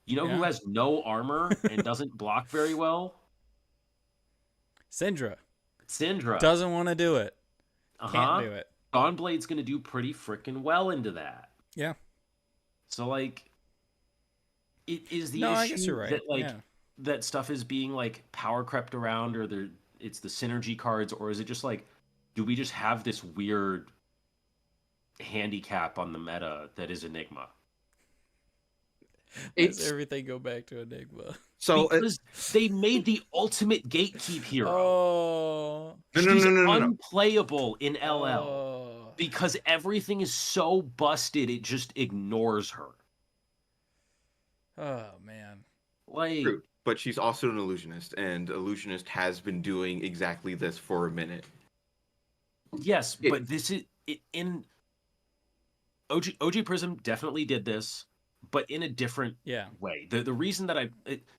You know who
Yeah.
has no armor and doesn't block very well?
Syndra
Syndra.
doesn't want to do it.
Uh-huh.
Can't do it.
Dawnblade's gonna do pretty freaking well into that.
Yeah.
So like, it is the
No,
issue
I guess you're right.
that like
Yeah.
that stuff is being like power crept around, or it's the synergy cards, or is it just like, do we just have this weird handicap on the meta that is Enigma?
Does
It's
everything go back to Enigma?
so
Because they made the ultimate gatekeep hero.
Oh.
No,
She's
no.
unplayable in LL
Oh.
because everything is so busted it just ignores her.
Oh man.
Like,
true, but she's also an illusionist, and illusionist has been doing exactly this for a minute.
yes,
It-
but this is in OG Prism definitely did this, but in a different
Yeah.
way. The reason that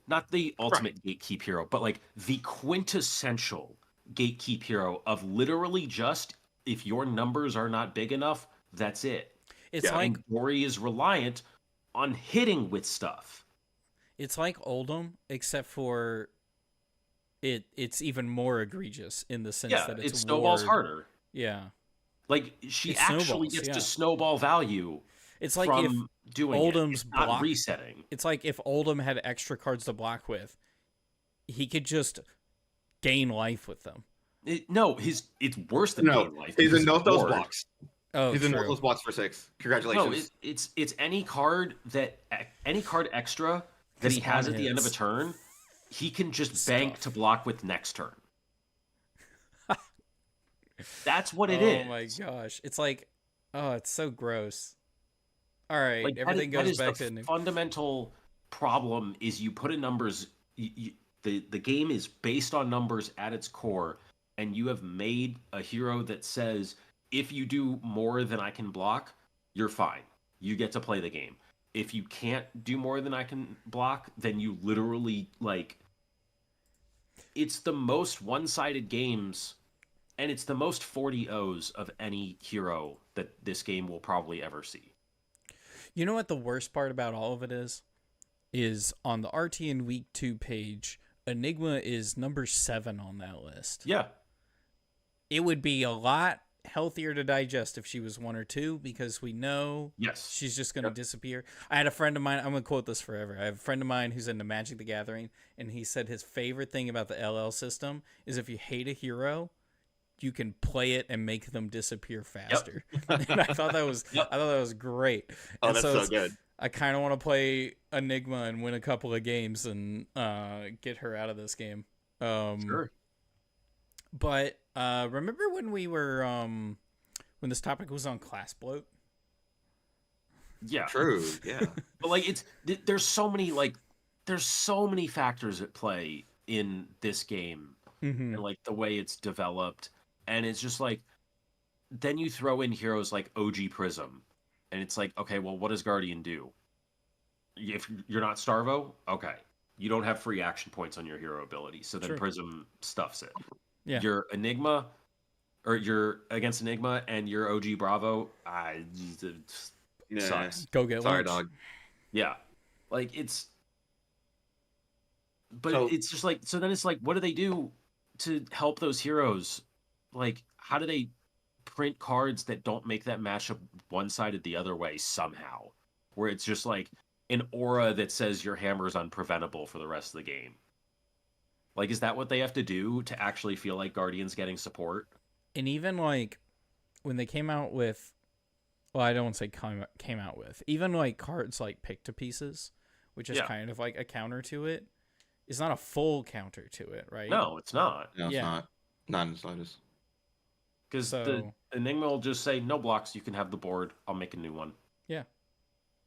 not the ultimate gatekeep hero, but like the quintessential gatekeep hero of literally just if your numbers are not big enough, that's it.
It's
Yeah.
like
And Dory is reliant on hitting with stuff.
it's like Oldham, except for it's even more egregious in the sense
Yeah,
that
it
it's
snowballs
ward.
harder.
Yeah.
Like she
It
actually
snowballs,
gets
yeah.
to snowball value
It's like if
from doing
Oldham's
it. It's not
block-
resetting.
it's like if Oldham had extra cards to block with, he could just gain life with them.
No, it's worse than
No,
game life.
he's
because
in no those
ward.
blocks.
Oh,
He's in
true.
no those blocks for 6.
No,
Congratulations.
it's any card extra that he
His
has at the end of a
on-hits.
turn, he can just bank
Stuff.
to block with next turn. That's what it is.
Oh my gosh. It's like, oh, it's so gross. All right,
Like,
everything
that
goes
is
back
the
to
fundamental problem is you put in numbers. The game is based on numbers at its core, and you have made a hero that says if you do more than I can block, you're fine. You get to play the game. If you can't do more than I can block, then you literally like. It's the most one-sided games, and it's the most 40 O's of any hero that this game will probably ever see.
You know what the worst part about all of it is on the RTN Week 2 page, Enigma is number 7 on that list.
Yeah.
It would be a lot healthier to digest if she was 1 or 2 because we know
Yes.
she's just going to disappear. I had a friend of mine, I'm going to quote this forever. I have a friend of mine who's into Magic the Gathering, and he said his favorite thing about the LL system is if you hate a hero, you can play it and make them disappear faster. And I thought that was great.
Oh,
And
that's so
it's-
good.
I kind of want to play Enigma and win a couple of games and get her out of this game.
Sure.
But Remember when we were when this topic was on class bloat?
Yeah.
True. Yeah.
But like there's so many factors at play in this game and like the way it's developed, and it's just like then you throw in heroes like OG Prism, and it's like, okay, well, what does Guardian do? If you're not Starvo, okay, you don't have free action points on your hero ability, so then Prism stuffs it.
Yeah.
You're Enigma, or you're against Enigma, and you're OG Bravo. Sucks.
Go get
Sorry,
lunch.
dog.
Yeah, like it's. But
So-
it's just like, so then it's like, what do they do to help those heroes? Like, how do they print cards that don't make that matchup one-sided the other way somehow? Where it's just like an aura that says your hammer is unpreventable for the rest of the game. Like, is that what they have to do to actually feel like Guardian's getting support?
And even like when they came out with, well, I don't want to say came out with, even like cards like Pick to Pieces, which is kind of like a counter to it, is not a full counter to it, right?
No, it's not.
No, it's not. Not in the slightest.
Because the Enigma will just say, no blocks, you can have the board, I'll make a new one.
Yeah.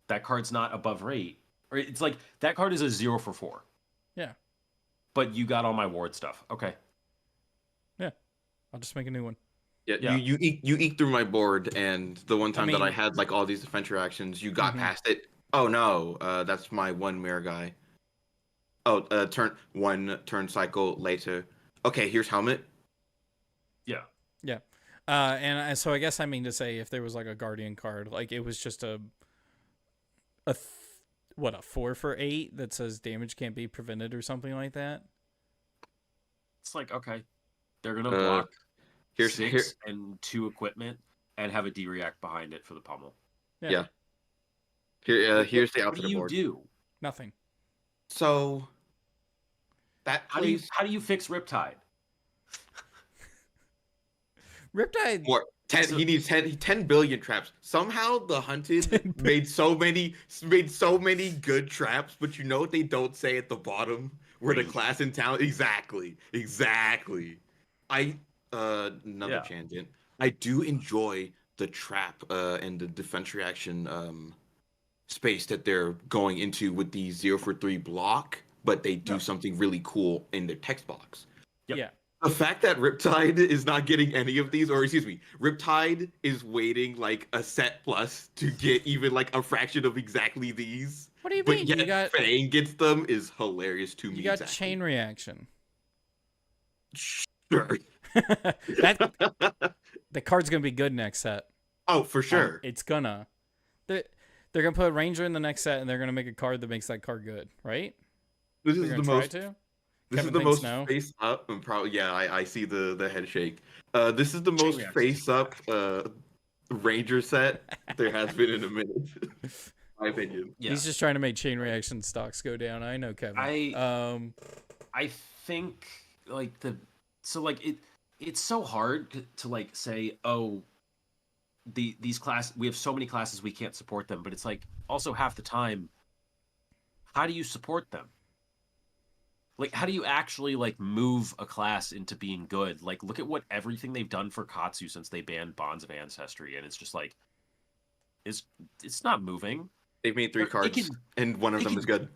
That card's not above rate. Or it's like, that card is a 0 for 4.
Yeah.
But you got all my ward stuff. Okay.
Yeah. I'll just make a new one.
Yeah. You eke through my board, and the one time that I had like all these defense reactions, you got past it. Oh no, that's my one mirror guy. Oh, turn cycle later. Okay, here's helmet.
Yeah.
Yeah. So I guess I mean to say, if there was like a Guardian card, like it was just a 4 for 8 that says damage can't be prevented or something like that.
It's like, okay, they're gonna block
Here's
6 and 2 equipment and have a D-react behind it for the pummel.
Yeah. Here's the
What
opposite
do you
board.
do?
Nothing.
So that
How do you fix Riptide?
Riptide.
He needs 10 billion traps. Somehow the hunted made so many good traps, but you know what they don't say at the bottom? Where the class and talent exactly. Another tangent. I do enjoy the trap and the defense reaction space that they're going into with the 0 for 3 block, but they do something really cool in their text box.
Yep.
Yeah.
The fact that Riptide is not getting any of these, or excuse me, Riptide is waiting like a set plus to get even like a fraction of exactly these.
What do you
But
mean?
yet Fang gets them is hilarious to me.
You got chain reaction.
Sure.
The card's gonna be good next set.
Oh, for sure.
It's gonna. They're gonna put Ranger in the next set, and they're gonna make a card that makes that card good, right?
This is the most. This is the most
no.
face up, and probably I see the head shake. This is the most face up Ranger set there has been in a minute. My opinion.
Yeah.
He's just trying to make chain reaction stocks go down. I know, Kevin.
I think like it's so hard to like say, oh, these class, we have so many classes we can't support them, but it's like also half the time, how do you support them? Like, how do you actually like move a class into being good? Like, look at everything they've done for Katsu since they banned Bonds of Ancestry, and it's just like it's not moving.
They've made 3 cards, and one of them is good.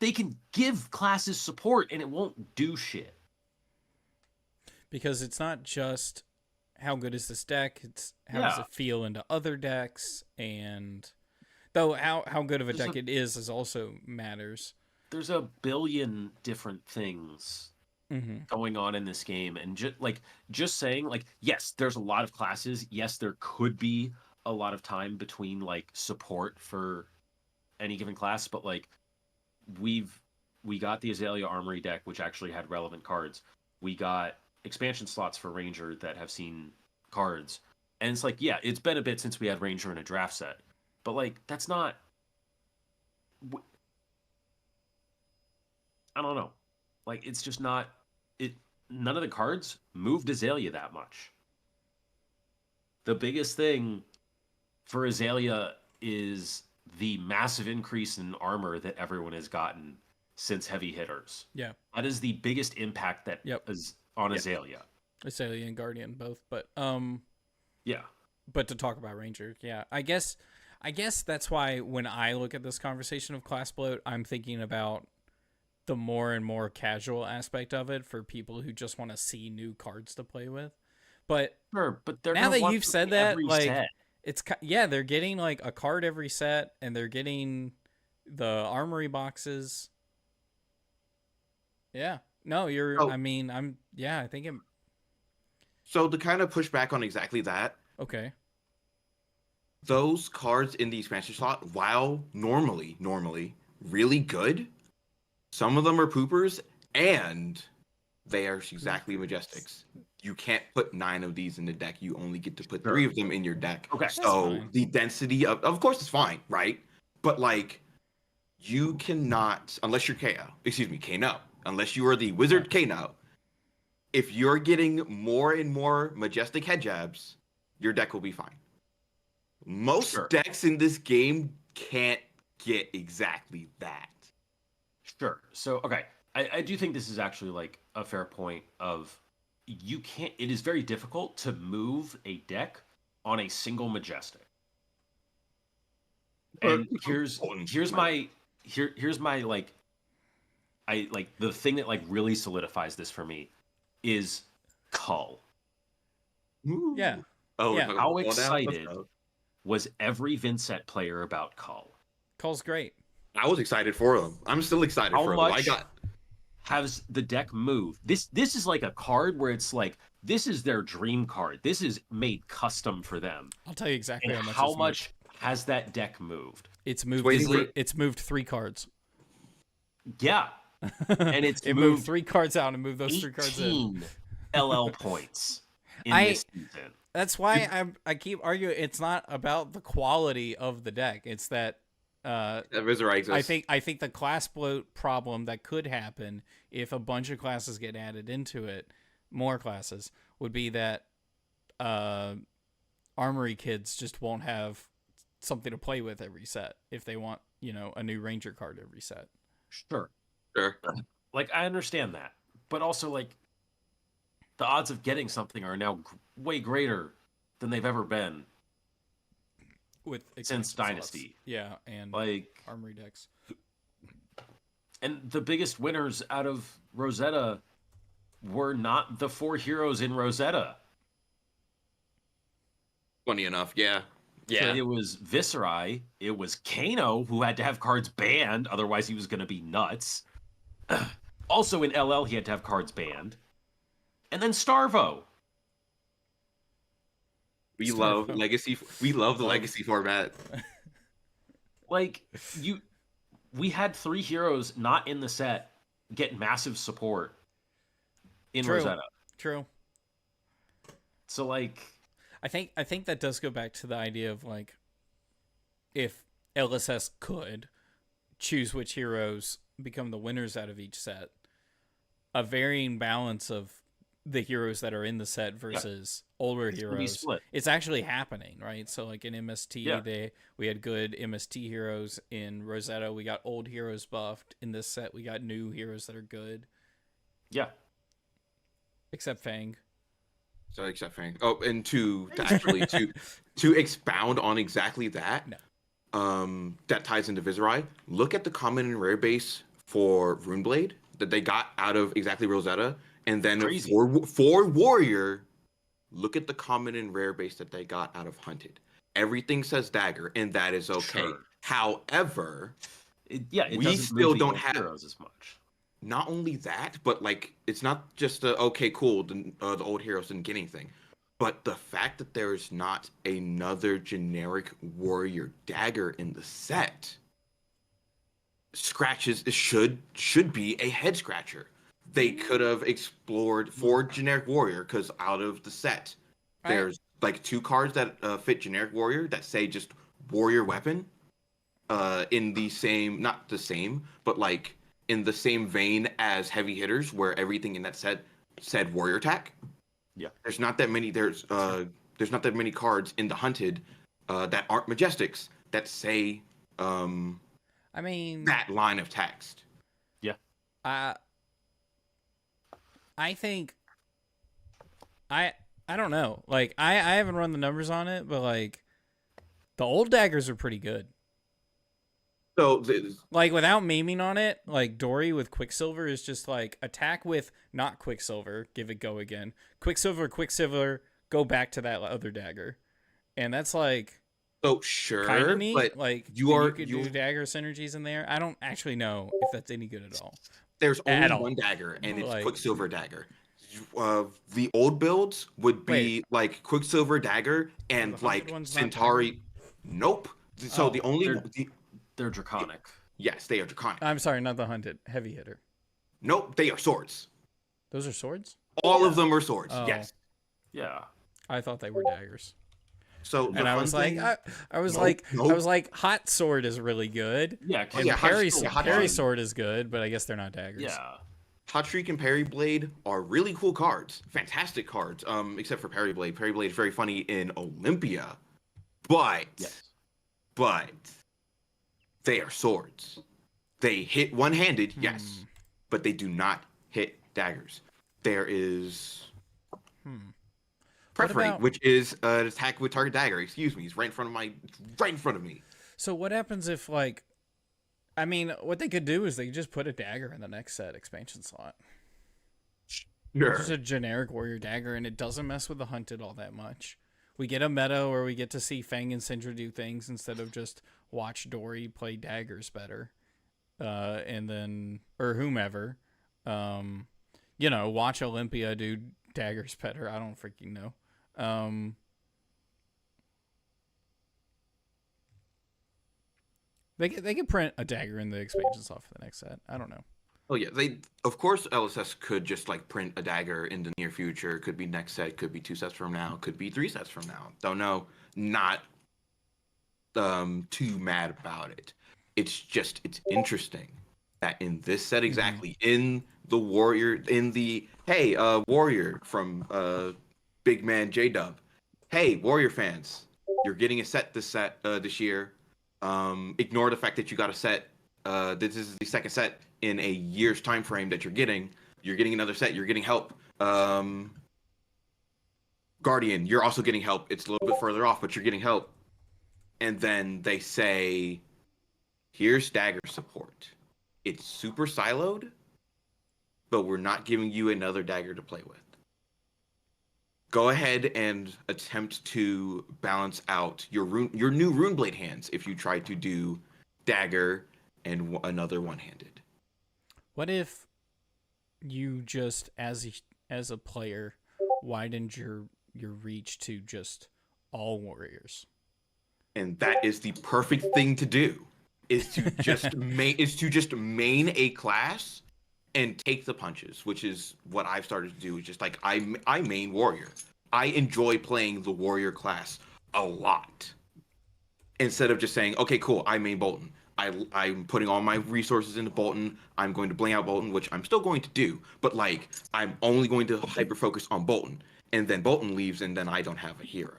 They can give classes support, and it won't do shit.
Because it's not just how good is this deck, it's how does it feel into other decks, and though how good of a deck it is also matters.
There's a billion different things going on in this game, and just saying like, yes, there's a lot of classes. Yes, there could be a lot of time between like support for any given class, but like we got the Azalea Armory deck, which actually had relevant cards. We got expansion slots for Ranger that have seen cards, and it's like, yeah, it's been a bit since we had Ranger in a draft set, but like that's not. I don't know. Like, it's just not it. None of the cards moved Azalea that much. The biggest thing for Azalea is the massive increase in armor that everyone has gotten since heavy hitters.
Yeah.
That is the biggest impact that is on Azalea.
Azalea and Guardian both, but
Yeah.
but to talk about Ranger, yeah, I guess that's why when I look at this conversation of class bloat, I'm thinking about the more and more casual aspect of it for people who just want to see new cards to play with. But
Sure, but they're
now
gonna
that
want
you've said
something
that,
every
like
set.
it's they're getting like a card every set, and they're getting the armory boxes. Yeah, no, you're.
Oh.
I mean, I think it.
So to kind of push back on exactly that,
Okay.
those cards in the expansion slot, while normally really good, some of them are poopers, and they are exactly majestics. You can't put 9 of these in the deck. You only get to put 3 of them in your deck.
Okay.
So the density of course it's fine, right? But like, you cannot, unless you're Kano, unless you are the wizard Kano, if you're getting more and more majestic head jabs, your deck will be fine. Most decks in this game can't get exactly that.
Sure. So, okay. I do think this is actually like a fair point of it is very difficult to move a deck on a single majestic. And here's my like, the thing that like really solidifies this for me is Cull.
Yeah.
Oh,
yeah.
How excited was every Vincent player about Cull?
Cull's great.
I was excited for them. I'm still excited for them. I got.
Has the deck moved? This is like a card where it's like, this is their dream card. This is made custom for them.
I'll tell you exactly
and
how
much has that deck moved.
It's moved. It's moved 3 cards.
Yeah, and
it moved 3 cards out and moved those 3 cards in.
LL points in this season.
That's why I keep arguing it's not about the quality of the deck. It's that I think the class bloat problem that could happen if a bunch of classes get added into it, more classes, would be that armory kids just won't have something to play with every set if they want, a new ranger card every set.
Sure. Like, I understand that, but also like the odds of getting something are now way greater than they've ever been since Dynasty.
Yeah, and
like
armory decks.
And the biggest winners out of Rosetta were not the 4 heroes in Rosetta.
Funny enough, yeah.
So it was Viserai, it was Kano, who had to have cards banned, otherwise he was going to be nuts. Also in LL, he had to have cards banned. And then Starvo.
We love legacy. We love the legacy format.
Like, we had 3 heroes not in the set get massive support in Rosetta.
True.
So like,
I think that does go back to the idea of like, if LSS could choose which heroes become the winners out of each set, a varying balance of the heroes that are in the set versus older heroes. It's actually happening, right? So like in MST, we had good MST heroes. In Rosetta, we got old heroes buffed. In this set, we got new heroes that are good.
Yeah.
Except Fang.
So except Fang. Oh, and to expound on exactly that, that ties into Viserai. Look at the common and rare base for Runeblade that they got out of exactly Rosetta. And then for Warrior, look at the common and rare base that they got out of Hunted. Everything says Dagger, and that is okay. Sure. However, we still don't have
heroes as much.
Not only that, but like, it's not just the old heroes didn't get anything, but the fact that there is not another generic Warrior Dagger in the set should be a head scratcher. They could have explored for generic Warrior, because out of the set, there's like 2 cards that fit generic Warrior that say just Warrior Weapon, in the same, not the same, but like in the same vein as Heavy Hitters, where everything in that set said Warrior Attack.
Yeah,
there's not that many. There's not that many cards in the Hunted that aren't Majestics that say that line of text.
Yeah.
I think I don't know. Like I haven't run the numbers on it, but like the old daggers are pretty good.
So
Like without maiming on it, like Dory with Quicksilver is just like attack with not Quicksilver, give it go again. Quicksilver, go back to that other dagger, and that's like
so sure,
kind of neat.
but
Like you could do dagger synergies in there. I don't actually know if that's any good at all.
There's only
At all.
one dagger, and it's
Like-
Quicksilver dagger. The old builds would be like Quicksilver dagger and
the
like
ones not
Centauri. Nope. So
Oh,
the only
They're draconic.
yes, they are draconic.
I'm sorry, not the hunted heavy hitter.
Nope, they are swords.
Those are swords.
All of them are swords.
Oh.
Yes.
Yeah.
I thought they were daggers.
So
And I was like, I was
Nope,
like,
nope.
I was like, hot sword is really good.
Yeah.
And
yeah, hot
parry,
sword- hot
parry
sword.
sword is good, but I guess they're not daggers.
Yeah.
Hot Streak and Parry Blade are really cool cards, fantastic cards. Except for Parry Blade. Parry Blade is very funny in Olympia, but
Yes.
but they are swords. They hit one-handed, yes, but they do not hit daggers. There is Preferate,
about-
which is an attack with target dagger. Excuse me, it's right in front of me.
So what happens if like, I mean, what they could do is they could just put a dagger in the next set expansion slot.
Sure.
Just a generic warrior dagger, and it doesn't mess with the hunted all that much. We get a meta where we get to see Fang and Syndra do things instead of just watch Dory play daggers better. And then, or whomever, watch Olympia do daggers better. I don't freaking know. They could print a dagger in the expansion slot for the next set. I don't know.
Oh yeah, of course LSS could just like print a dagger in the near future. Could be next set, could be 2 sets from now, could be 3 sets from now. Don't know. Not too mad about it. It's interesting that in this set exactly, in the warrior, warrior from Big Man J-Dub. Hey, warrior fans, you're getting a set this year. Ignore the fact that you got a set. This is the second set in a year's time frame that you're getting. You're getting another set. You're getting help. Guardian, you're also getting help. It's a little bit further off, but you're getting help. And then they say, here's dagger support. It's super siloed, but we're not giving you another dagger to play with. Go ahead and attempt to balance out your new Runeblade hands if you try to do dagger and another one-handed.
What if you just, as a player, widened your reach to just all warriors?
And that is the perfect thing to do. Is to just main a class and take the punches, which is what I've started to do. Is just like I main warrior. I enjoy playing the warrior class a lot. Instead of just saying, okay, cool, I main Bolton. I'm putting all my resources into Bolton. I'm going to bling out Bolton, which I'm still going to do. But like, I'm only going to hyper focus on Bolton, and then Bolton leaves, and then I don't have a hero.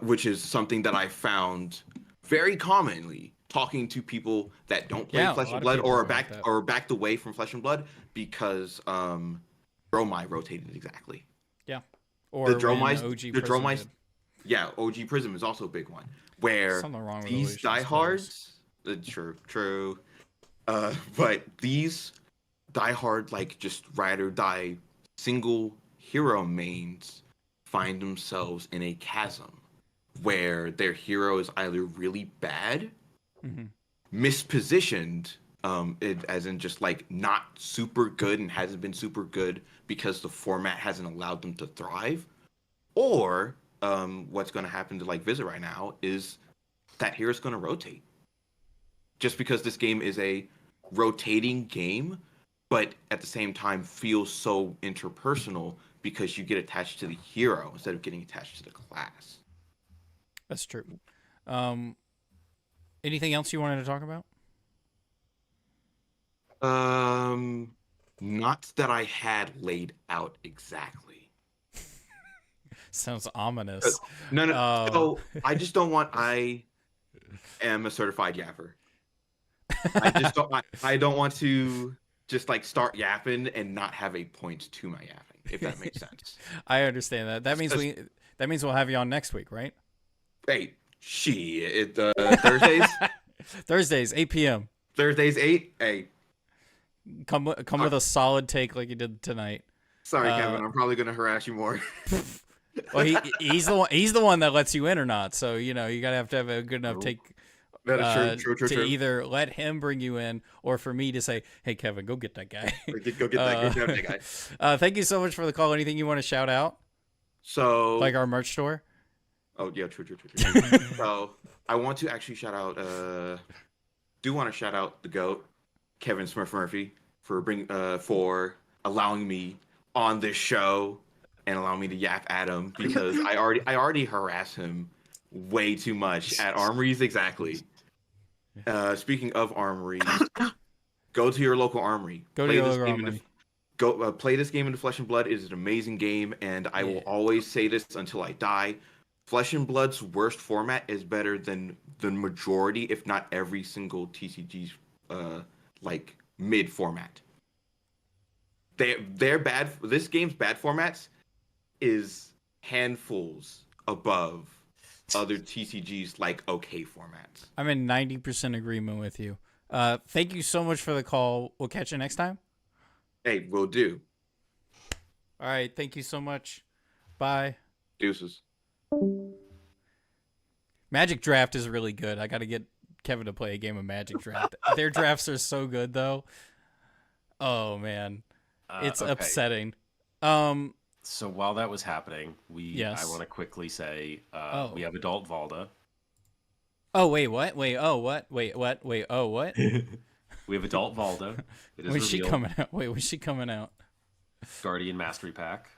Which is something that I found very commonly talking to people that don't play Flesh and Blood or backed away from Flesh and Blood because Dromai rotated exactly.
Yeah. Or
the Dromai,
OG
OG Prism is also a big one where
something wrong with
these diehards. True. But these diehard like just ride or die single hero mains find themselves in a chasm where their hero is either really bad, mispositioned, as in just like not super good and hasn't been super good because the format hasn't allowed them to thrive, or what's going to happen to like Visit right now is that hero's going to rotate. Just because this game is a rotating game, but at the same time feels so interpersonal because you get attached to the hero instead of getting attached to the class.
That's true. Anything else you wanted to talk about?
Not that I had laid out exactly.
Sounds ominous.
No. So I just don't want. I am a certified yapper. I don't want to just like start yapping and not have a point to my yapping. if that makes sense.
I understand that. That means we'll have you on next week, right?
Hey, shit. Thursdays?
Thursdays, 8 p.m.
Thursdays, 8? Hey.
Come with a solid take like you did tonight.
Sorry, Kevin. I'm probably going to harass you more.
Well, he's the one that lets you in or not. So, you gotta have to have a good enough take
That is true.
to either let him bring you in or for me to say, hey, Kevin, go get that guy.
Go get that guy.
Thank you so much for the call. Anything you want to shout out?
So,
like our merch store?
Oh, yeah, true. So, I want to actually shout out, the GOAT, Kevin Smurph Murphy, for allowing me on this show and allowing me to yap at him, because I already harass him way too much at Armories. Exactly. Speaking of Armories, go to your local Armory.
Go to your local Armory.
Play this game into Flesh and Blood. It is an amazing game, and I will always say this until I die. Flesh and Blood's worst format is better than the majority, if not every single TCG's mid format. They're bad. This game's bad formats is handfuls above other TCGs okay formats.
I'm in 90% agreement with you. Thank you so much for the call. We'll catch you next time.
Hey, will do.
All right. Thank you so much. Bye.
Deuces.
Magic Draft is really good. I got to get Kevin to play a game of Magic Draft. Their drafts are so good, though. Oh, man. It's upsetting.
So while that was happening, I want to quickly say we have Adult Valda.
Oh, wait, what? Wait, oh, what? Wait, what? Wait, oh, what?
We have Adult Valda.
When's she coming out? Wait, when's she coming out?
Guardian Mastery Pack.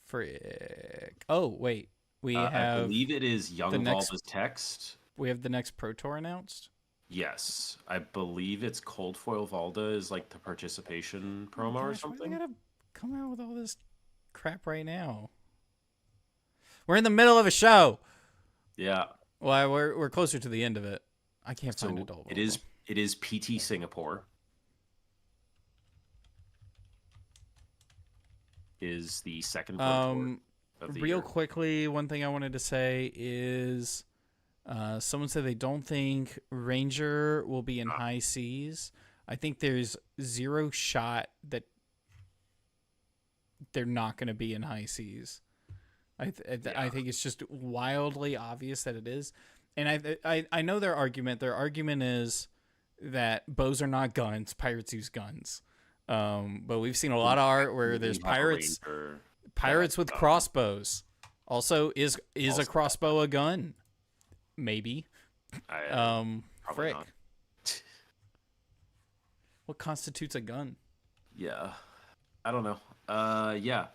Frick. Oh, wait. We have...
I believe it is Young Valda's text.
We have the next Pro Tour announced?
Yes. I believe it's Cold Foil Valda is the participation promo or something.
Why they gotta come out with all this crap right now? We're in the middle of a show.
Yeah.
Well, we're closer to the end of it. I can't find Adult Valda.
It is PT Singapore. Is the second Pro Tour of the year.
Quickly, one thing I wanted to say is someone said they don't think Ranger will be in high seas. I think there's zero shot that they're not going to be in high seas. I think it's just wildly obvious that it is. And I know their argument. Their argument is that bows are not guns. Pirates use guns. But we've seen a lot of art where there's pirates with crossbows. Also, is a crossbow a gun? Maybe. Frick.
Not.
What constitutes a gun?
Yeah. I don't know. Yeah.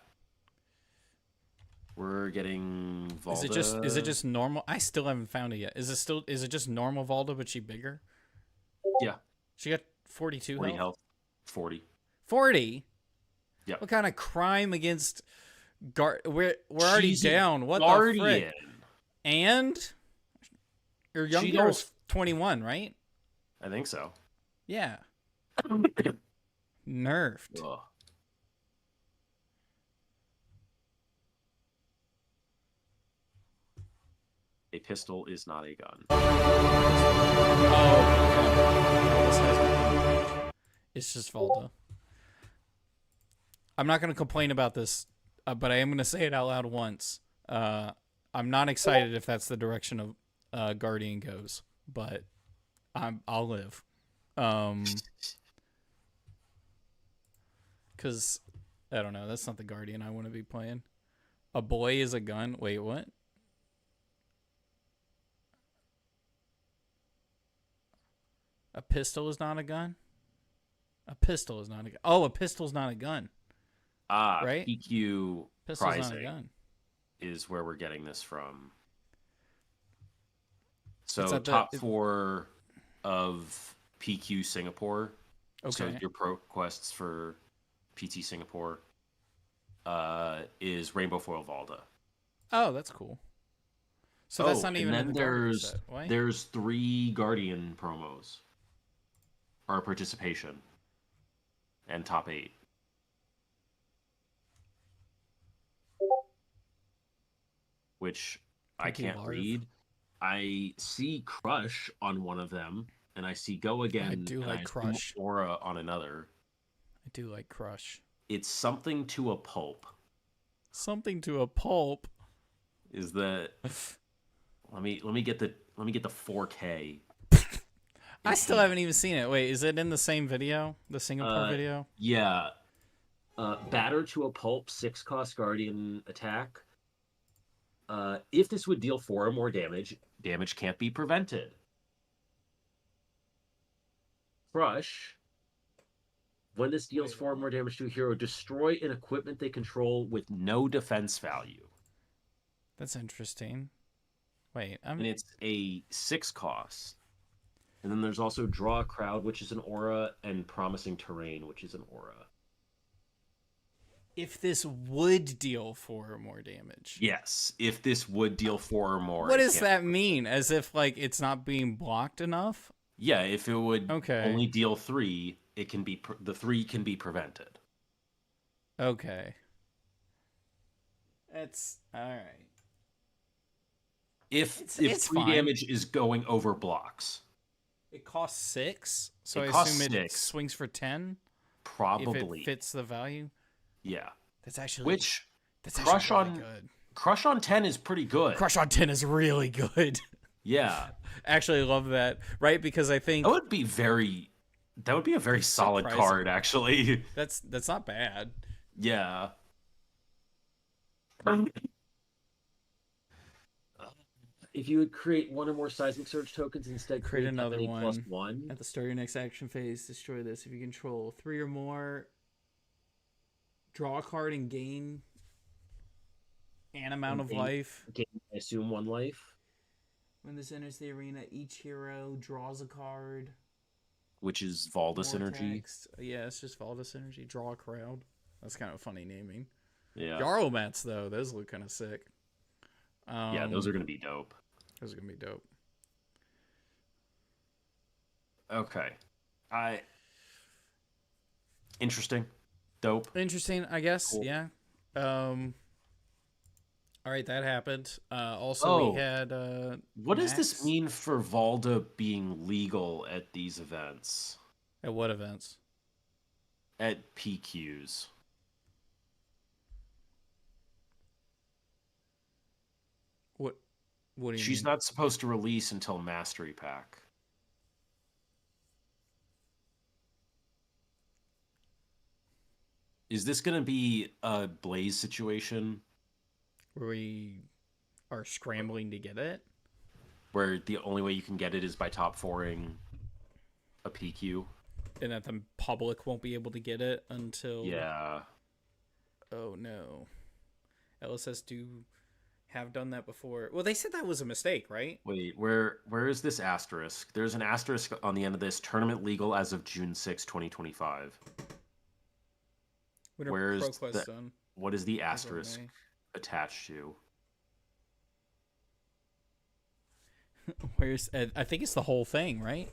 We're getting Valda.
Is it just normal? I still haven't found it yet. Is it just normal Valda, but she bigger?
Yeah.
She got 42 health.
40.
40?
Yeah.
What kind of crime against we're already down. What
Guardian.
the frick? And your young girl's 21, right?
I think so.
Yeah. Nerfed.
Ugh. A pistol is not a gun.
Oh, it's just Valda. I'm not going to complain about this, but I am going to say it out loud once. I'm not excited if that's the direction of Guardian goes, but I'll live. Because, I don't know, that's not the Guardian I want to be playing. A boy is a gun? Wait, what? A pistol is not a gun? A pistol is not a gun. Oh, a pistol's not a gun. Right?
PQ
Pistol's
pricing
not a gun.
Is where we're getting this from. So top 4 of PQ Singapore.
Okay.
So your pro quests for PT Singapore is Rainbow Foil Valda.
Oh, that's cool. So that's not even in the Guardian set. Why?
There's 3 Guardian promos. Or participation. And top 8. which I
Pinky
can't
Larv.
read. I see Crush on one of them, and I see Go Again.
I do like Crush.
Aura on another.
I do like Crush.
It's something to a pulp.
Something to a pulp.
Is that? let me get the 4K.
I still haven't even seen it. Wait, is it in the same video? The Singapore video?
Yeah. Batter to a pulp, 6-cost Guardian attack. If this would deal 4 or more damage, damage can't be prevented. Crush. When this deals 4 or more damage to a hero, destroy an equipment they control with no defense value.
That's interesting. Wait,
And it's a 6-cost. And then there's also Draw a Crowd, which is an aura, and Promising Terrain, which is an aura.
If this would deal 4 or more damage.
Yes, if this would deal 4 or more.
What does that mean? As if, like, it's not being blocked enough?
Yeah, if it would only
Okay.
deal 3, it can be the 3 can be prevented.
Okay. That's alright.
If
It's
3
fine.
damage is going over blocks.
It costs 6, so
It
I
costs
assume it
6.
swings for 10 if
Probably.
it fits the value.
Yeah.
That's actually
Which
that's
Crush
actually really
on
good.
Crush on 10 is pretty good.
Crush on 10 is really good.
Yeah.
Actually, I love that. Right, because I think
That would be a very solid
Surprising.
card, actually.
that's not bad.
Yeah. If you would create 1 or more Seismic Surge tokens instead,
Create
create
another
any
one.
+1.
At the start of your next action phase, destroy this. If you control 3 or more, draw a card and gain an amount of life.
Gain, I assume 1 life.
When this enters the arena, each hero draws a card.
Which is Valdus
More
energy.
text. Yeah, it's just Valdus energy. Draw a crowd. That's kind of funny naming.
Yeah.
Yarlmats, though, those look kind of sick.
Yeah, those are going to be dope.
Those are going to be dope.
Okay. Interesting. Dope.
Interesting, I guess.
Cool.
Yeah. All right, that happened. Also, we had.
What does this
Max.
mean for Valda being legal at these events?
At what events?
At PQs.
What do you
She's
mean?
not supposed to release until Mastery Pack. Is this going to be a Blaze situation?
Where we are scrambling to get it?
Where the only way you can get it is by top 4ing a PQ?
And that the public won't be able to get it until...
Yeah.
Oh, no. LSS do have done that before. Well, they said that was a mistake, right?
Wait, where is this asterisk? There's an asterisk on the end of this. Tournament legal as of June 6, 2025.
When are
Where's
ProQuest done?
What is the
As of
asterisk
May.
attached to?
Where's... I think it's the whole thing, right?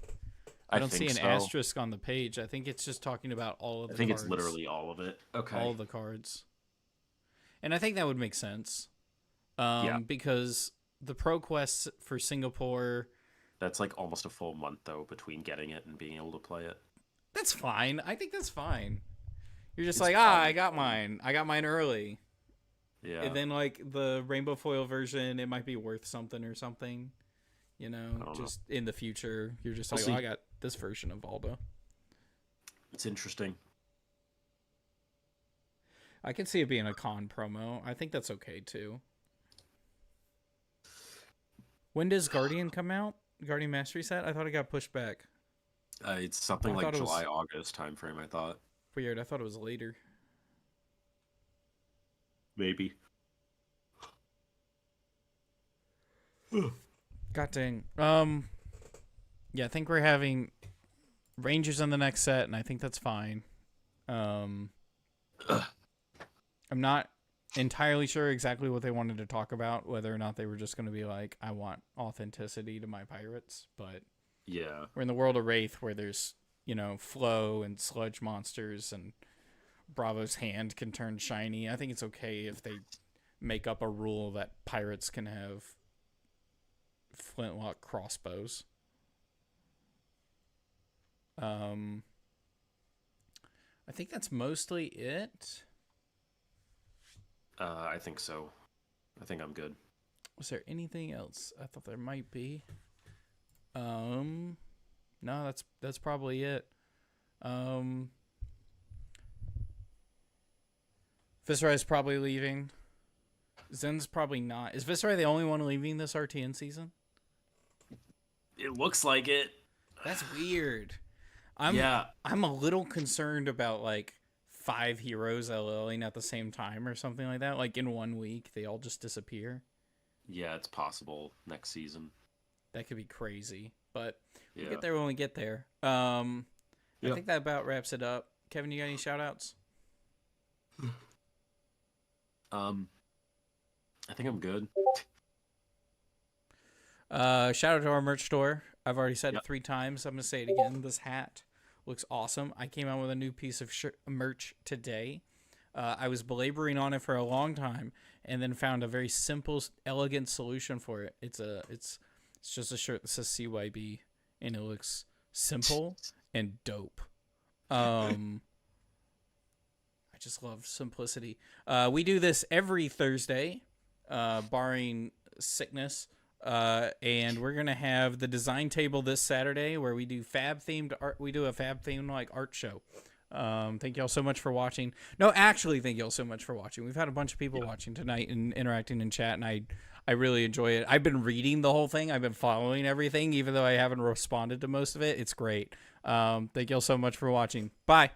I don't see
think
an
so.
asterisk on the page. I think it's just talking about all of the
I think
cards.
it's literally all of it. Okay.
All of the cards. And I think that would make sense.
Yeah.
Because the ProQuest for Singapore...
That's like almost a full month, though, between getting it and being able to play it.
That's fine. I think that's fine. You're just
It's
like,
fine.
I got mine. I got mine early.
Yeah.
And then, like, the Rainbow Foil version, it might be worth something or something. You know,
don't
just in the future. You're just
We'll
like,
see.
I got this version of Valda.
It's interesting.
I can see it being a con promo. I think that's okay, too. When does Guardian come out? Guardian Mastery Set? I thought it got pushed back.
It's something
I
like
thought it was-
July, August timeframe, I thought.
Weird. I thought it was later.
Maybe.
God dang. Yeah, I think we're having Rangers on the next set, and I think that's fine. I'm not entirely sure exactly what they wanted to talk about, whether or not they were just going to be like, I want authenticity to my pirates, but
Yeah.
we're in the world of Wraith where there's, you know, flow and sludge monsters, and Bravo's hand can turn shiny. I think it's okay if they make up a rule that pirates can have flintlock crossbows. I think that's mostly it.
I think so. I think I'm good.
Was there anything else? I thought there might be. No, that's probably it. Viserai is probably leaving. Zen's probably not. Is Viserai the only one leaving this RTN season?
It looks like it.
That's weird. I'm a little concerned about like 5 heroes LLing at the same time or something like that. Like in 1 week, they all just disappear.
Yeah, it's possible next season.
That could be crazy, but we'll
Yeah.
get there when we get there. I think that about wraps it up. Kevin, you got any shout outs?
I think I'm good.
Shout out to our merch store. I've already said it 3 times. I'm going to say it again. This hat looks awesome. I came out with a new piece of merch today. I was belaboring on it for a long time and then found a very simple, elegant solution for it. It's just a shirt that says CYB and it looks simple and dope. I just love simplicity. We do this every Thursday, barring sickness. And we're gonna have the design table this Saturday where we do fab themed art. We do a fab themed like art show. Thank y'all so much for watching. No, actually, thank y'all so much for watching. We've had a bunch of people watching tonight and interacting in chat, and I really enjoy it. I've been reading the whole thing. I've been following everything, even though I haven't responded to most of it. It's great. Thank y'all so much for watching. Bye.